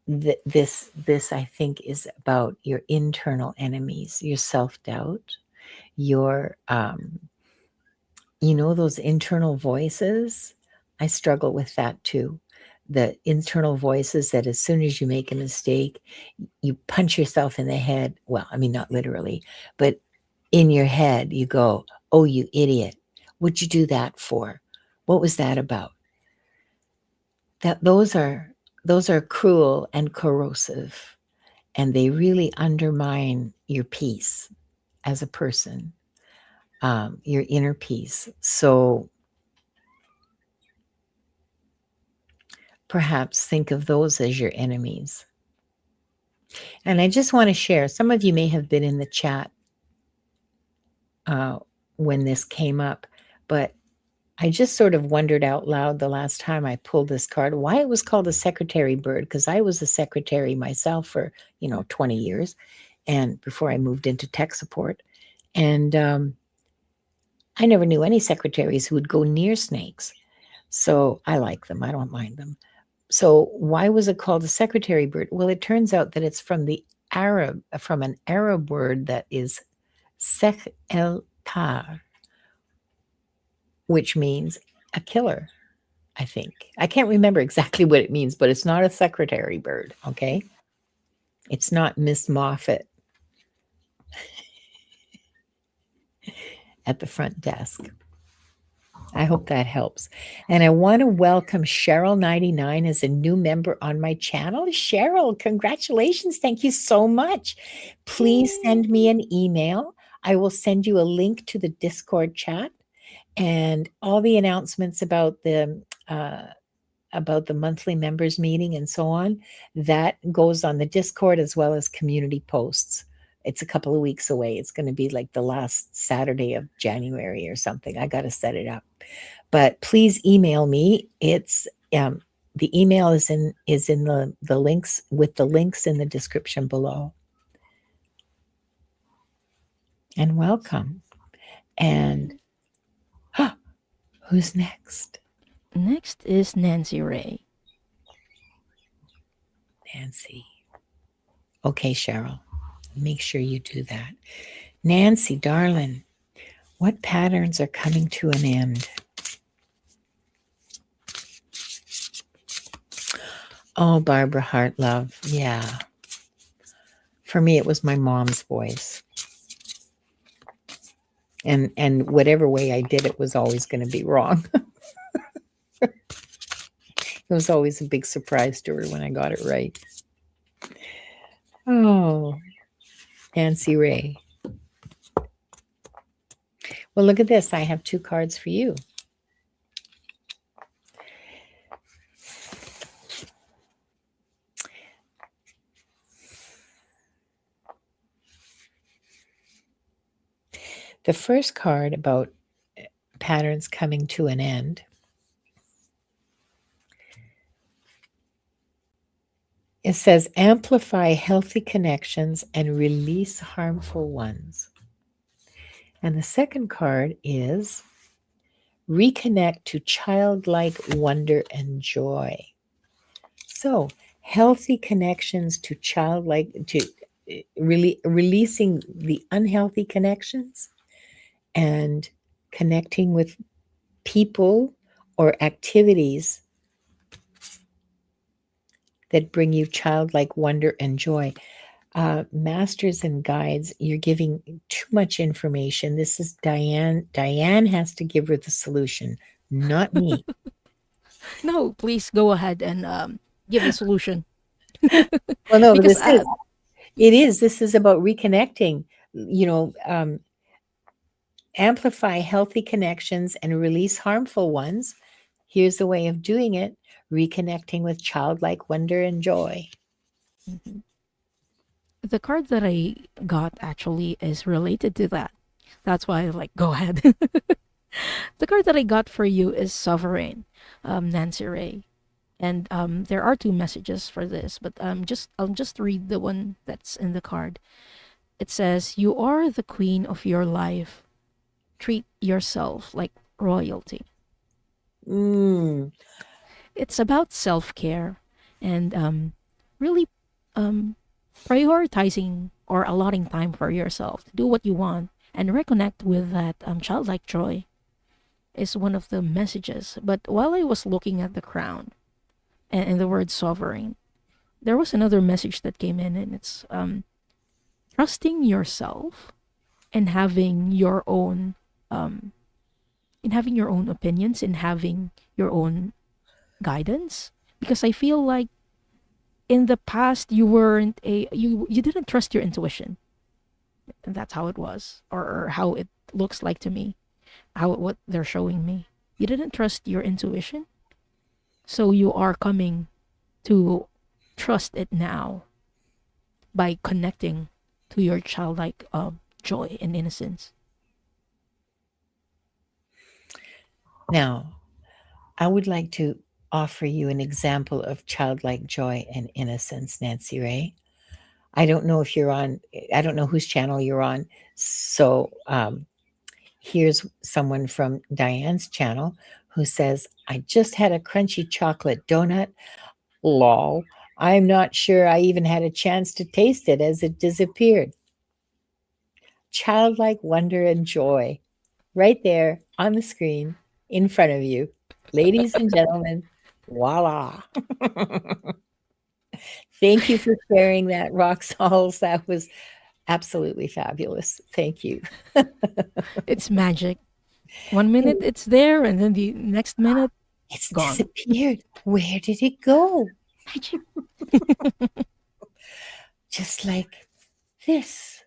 This I think is about your internal enemies, your self-doubt, your those internal voices. I struggle with that too. the internal voices that as soon as you make a mistake, you punch yourself in the head. Well, I mean, not literally, but in your head, you go, "Oh, you idiot. What'd you do that for? What was that about?" That those are cruel and corrosive, and they really undermine your peace as a person, your inner peace. So perhaps think of those as your enemies. And I just want to share, some of you may have been in the chat uh, when this came up, but I just sort of wondered out loud the last time I pulled this card why it was called a secretary bird, because I was a secretary myself for, 20 years, and before I moved into tech support. And I never knew any secretaries who would go near snakes. So I like them. I don't mind them. So why was it called a secretary bird? Well, it turns out that it's from an Arab word that is sek el tar, which means a killer, I think. I can't remember exactly what it means, but it's not a secretary bird, okay? It's not Miss Moffat at the front desk. I hope that helps. And I want to welcome Cheryl99 as a new member on my channel. Cheryl, congratulations. Thank you so much. Please send me an email. I will send you a link to the Discord chat and all the announcements about the monthly members meeting and so on. That goes on the Discord as well as community posts. It's a couple of weeks away. It's going to be like the last Saturday of January or something. I got to set it up. But please email me. It's the email is in the links with the links in the description below. And welcome. And who's next? Next is Nancy Ray. Nancy. Okay, Cheryl. Make sure you do that. Nancy, darling, what patterns are coming to an end? Oh, Barbara Hart, love. Yeah. For me, it was my mom's voice. And whatever way I did it was always going to be wrong. It was always a big surprise to her when I got it right. Oh, Nancy Ray. Well, look at this. I have 2 cards for you. The first card about patterns coming to an end it says amplify healthy connections and release harmful ones. And the second card is reconnect to childlike wonder and joy. So healthy connections to releasing the unhealthy connections and connecting with people or activities that bring you childlike wonder and joy. Masters and guides, you're giving too much information. This is Diane. Diane has to give her the solution, not me. No, please go ahead and give the solution. Well, no, but Because this is about reconnecting, amplify healthy connections and release harmful ones. Here's the way of doing it: reconnecting with childlike wonder and joy. mhm. The card that I got actually is related to that. That's why I like go ahead. The card that I got for you is Sovereign, Nancy Ray. And there are 2 messages for this, but I'll just read the one that's in the card. It says, "You are the queen of your life. Treat yourself like royalty." Mm, It's about self care and really um, prioritizing or allotting time for yourself to do what you want and reconnect with that childlike joy is one of the messages. But while I was looking at the crown, and the word sovereign. There was another message that came in, and it's trusting yourself and having your own in having your own opinions, in having your own guidance. Because I feel like in the past you weren't a you didn't trust your intuition, and that's how it was, or how it looks like to me, what they're showing me. You didn't trust your intuition, so you are coming to trust it now by connecting to your childlike joy and innocence. Now, I would like to offer you an example of childlike joy and innocence, Nancy Ray. I don't know if you're on, I don't know whose channel you're on. So here's someone from Diane's channel who says, I just had a crunchy chocolate donut. Lol. I'm not sure I even had a chance to taste it as it disappeared. Childlike wonder and joy right there on the screen in front of you. Ladies and gentlemen, voila. Thank you for sharing that, Roxals. That was absolutely fabulous. Thank you. It's magic. One minute it's there, and then the next minute, It's gone. disappeared. Where did it go? Magic. Just like this.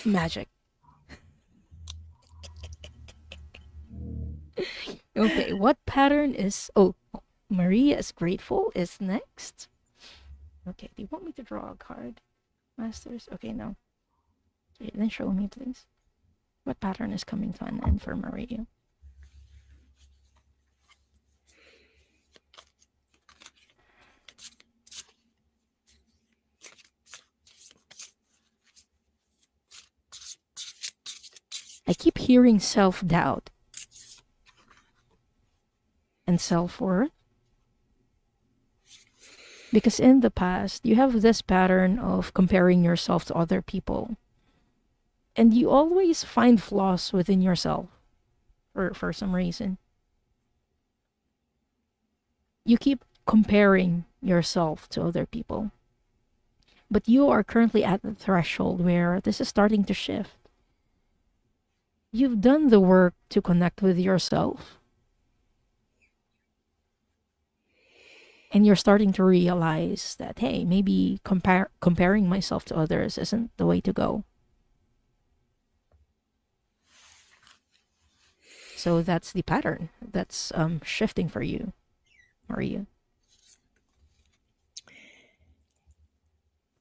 Magic. Okay, what pattern is. Oh, Maria is grateful is next. Okay, do you want me to draw a card? Masters? Okay, no. Okay, then show me, please. What pattern is coming to an end for Maria? I keep hearing self doubt and self worth. Because in the past, you have this pattern of comparing yourself to other people. And you always find flaws within yourself for some reason. You keep comparing yourself to other people. But you are currently at the threshold where this is starting to shift. You've done the work to connect with yourself. And you're starting to realize that, hey, maybe comparing myself to others isn't the way to go. So that's the pattern that's shifting for you, Maria.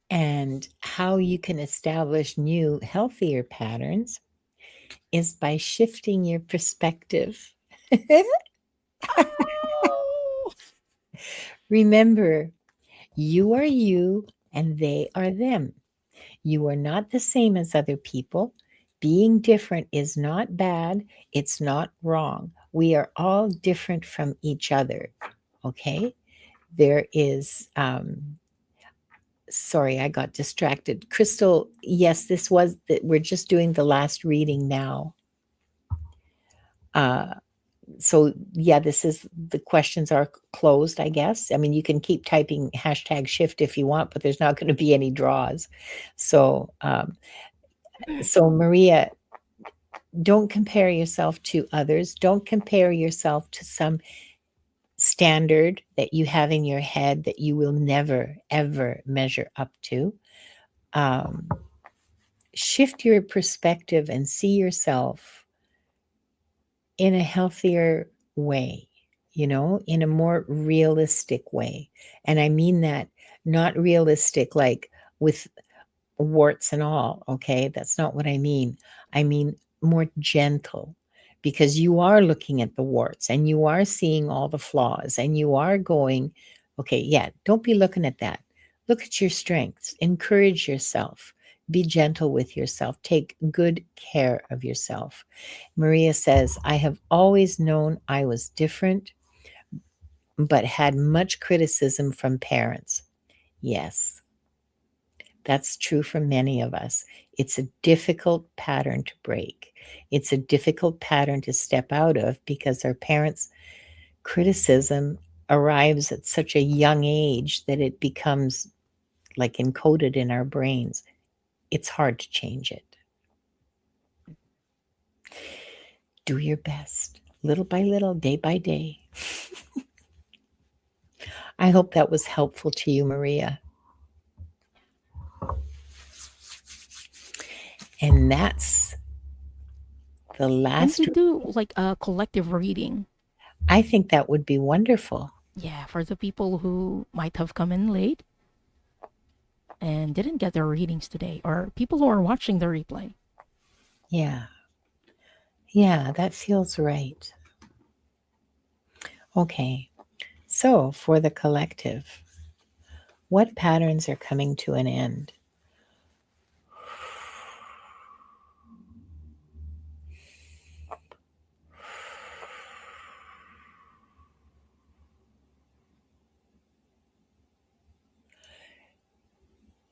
And how you can establish new, healthier patterns is by shifting your perspective. Oh, Remember, you are you and they are them. You are not the same as other people. Being different is not bad, it's not wrong. We are all different from each other. Okay? There is, sorry, I got distracted. Crystal, yes, this was that we're just doing the last reading now. Uh, so yeah, this is the questions are closed, I guess. I mean, you can keep typing hashtag shift if you want, but there's not going to be any draws. So, so Maria, don't compare yourself to others. Don't compare yourself to some standard that you have in your head that you will never, ever measure up to. Um, Shift your perspective and see yourself in a healthier way, in a more realistic way. And I mean that not realistic like with warts and all, okay? That's not what I mean. I mean more gentle because you are looking at the warts and you are seeing all the flaws and you are going, okay, yeah, don't be looking at that. Look at your strengths, encourage yourself, be gentle with yourself, take good care of yourself. Maria says, I have always known I was different, but had much criticism from parents. Yes, that's true for many of us. It's a difficult pattern to break. It's a difficult pattern to step out of because our parents criticism arrives at such a young age that it becomes like encoded in our brains. It's hard to change it. Do your best, little by little, day by day. I hope that was helpful to you, Maria. And that's the Can we last. do like a collective reading? I think that would be wonderful. Yeah, for the people who might have come in late and didn't get their readings today, or people who are watching the replay. Yeah. Yeah, that feels right. Okay. So, for the collective, what patterns are coming to an end?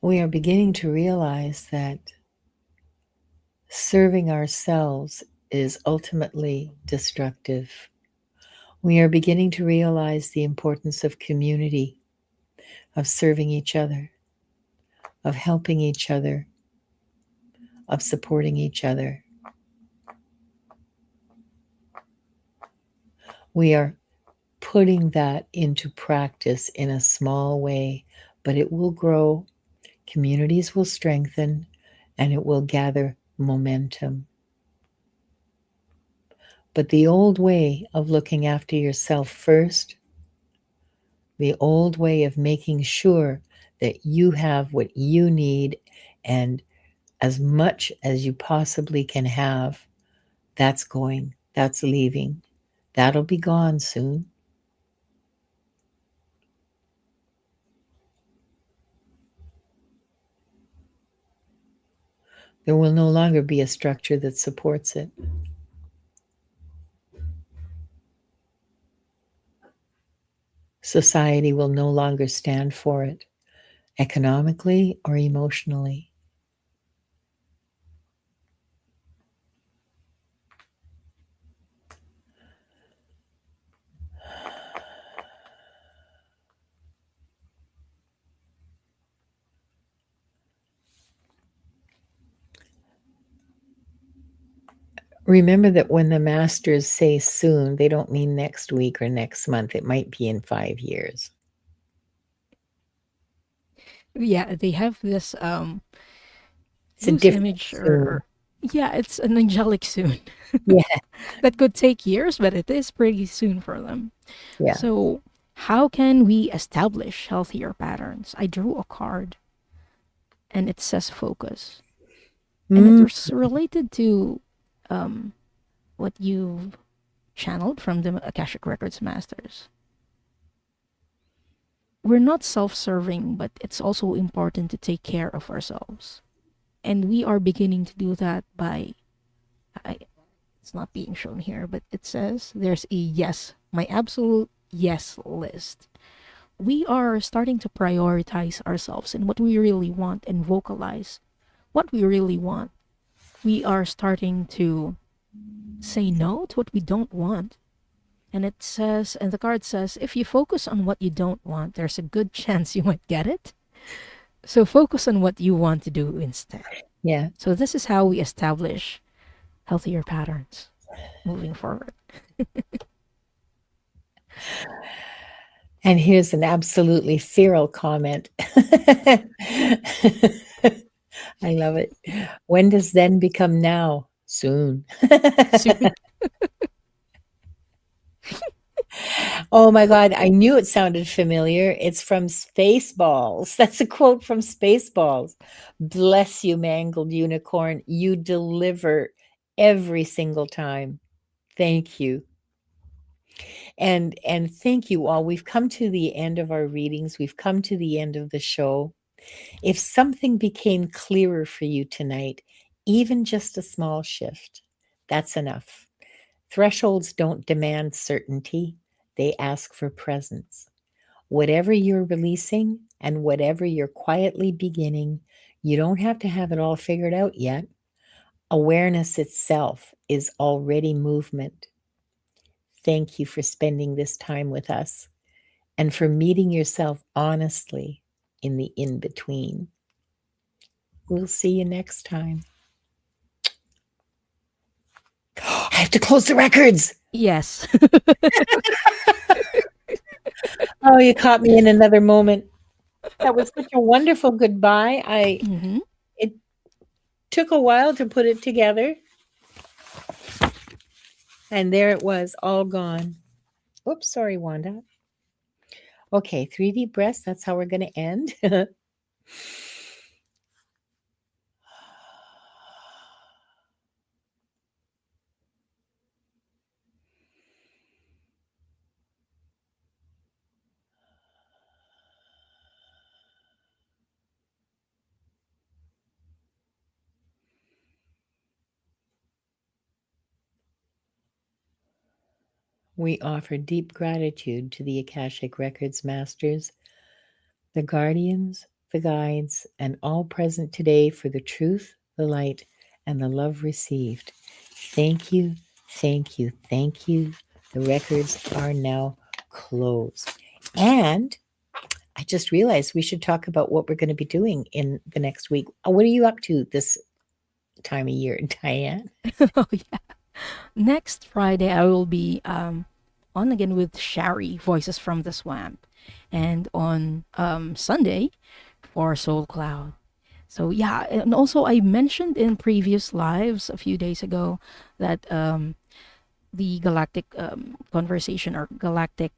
We are beginning to realize that serving ourselves is ultimately destructive. We are beginning to realize the importance of community, of serving each other, of helping each other, of supporting each other. We are putting that into practice in a small way, but it will grow, communities will strengthen, and it will gather momentum. But the old way of looking after yourself first, the old way of making sure that you have what you need and as much as you possibly can have, that's going, that's leaving. That'll be gone soon. There will no longer be a structure that supports it. Society will no longer stand for it, economically or emotionally. Remember that when the masters say soon, they don't mean next week or next month. It might be in 5 years. Yeah, they have this It's a loose different image, soon. or yeah, it's an angelic soon Yeah, that could take years, but it is pretty soon for them. yeah. So, how can we establish healthier patterns? I drew a card and it says focus. And Mm, it's related to um, what you've channeled from the Akashic Records Masters. We're not self serving, but it's also important to take care of ourselves. And we are beginning to do that by, I, it's not being shown here, but it says there's a yes, my absolute yes list. We are starting to prioritize ourselves and what we really want and vocalize what we really want. We are starting to say no to what we don't want. And it says, and the card says, if you focus on what you don't want, there's a good chance you might get it. So focus on what you want to do instead. yeah. So this is how we establish healthier patterns moving forward. And here's an absolutely feral comment. I love it. When does then become now? Soon. Soon. Oh my God, I knew it sounded familiar. It's from Spaceballs. That's a quote from Spaceballs. Bless you, mangled unicorn. You deliver every single time. Thank you. And thank you all. We've come to the end of our readings. We've come to the end of the show. If something became clearer for you tonight, even just a small shift, that's enough. Thresholds don't demand certainty, they ask for presence. Whatever you're releasing and whatever you're quietly beginning, you don't have to have it all figured out yet. Awareness itself is already movement. thank you for spending this time with us and for meeting yourself honestly in the in between. We'll see you next time. I have to close the records. Yes. Oh, you caught me in another moment. That was such a wonderful goodbye. Hmm. It took a while to put it together, and there it was, all gone. Oops, sorry, Wanda. Okay, 3 deep breaths. That's how we're going to end. We offer deep gratitude to the Akashic Records Masters, the guardians, the guides, and all present today for the truth, the light, and the love received. Thank you, thank you, thank you. The records are now closed. And I just realized we should talk about what we're going to be doing in the next week. What are you up to this time of year, Diane? Oh, yeah. Next Friday, I will be on again with Shari, Voices from the Swamp. And on Sunday for Soul Cloud. So, yeah. And also, I mentioned in previous lives a few days ago that the galactic conversation or galactic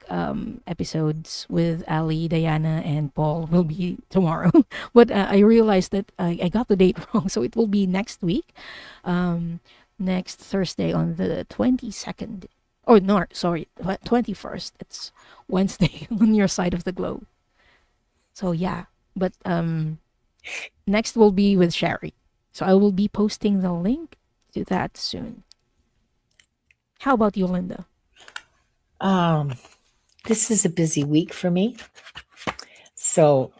episodes with Ali, Diana, and Paul will be tomorrow. But I realized that I got the date wrong, so it will be next week, um, next Thursday on the 22nd. Oh no, sorry, 21st. It's Wednesday on your side of the globe. So yeah, but next will be with Sherry. So I will be posting the link to that soon. How about you, Linda? Um, this is a busy week for me. So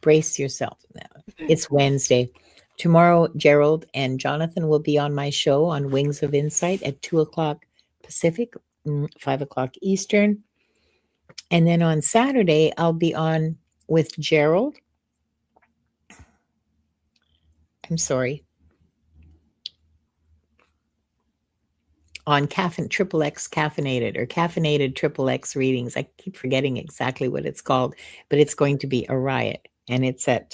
brace yourself now. It's Wednesday. Tomorrow, Gerald and Jonathan will be on my show on Wings of Insight at 2 o'clock Pacific, 5 o'clock Eastern. And then on Saturday, I'll be on with Gerald. I'm sorry, on caffeine triple X caffeinated or caffeinated triple X readings. I keep forgetting exactly what it's called, but it's going to be a riot. And it's at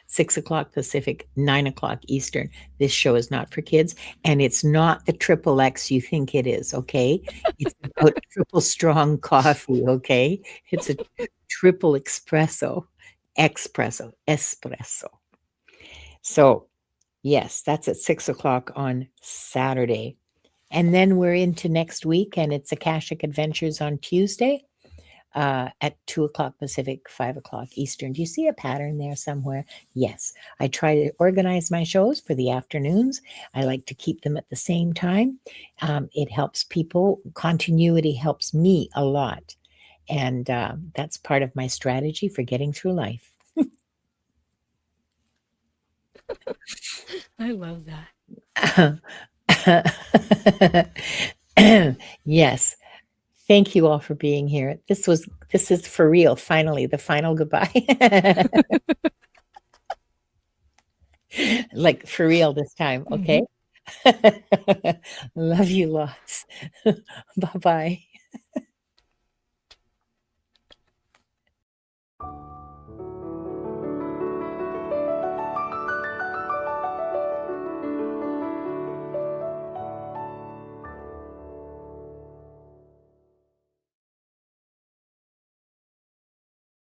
6 o'clock Pacific, 9 o'clock Eastern. This show is not for kids, and it's not the triple X you think it is. Okay, it's about triple strong coffee. Okay, it's a triple espresso. So yes, that's at 6 o'clock on Saturday. And then we're into next week, and it's Akashic Adventures on Tuesday at 2 o'clock Pacific, 5 o'clock Eastern. Do you see a pattern there somewhere? Yes. I try to organize my shows for the afternoons. I like to keep them at the same time. It helps people. Continuity helps me a lot. And that's part of my strategy for getting through life. I love that. Yes. Thank you all for being here. This is for real. Finally, the final goodbye. Like for real this time, Hmm. okay? Love you lots. Bye-bye.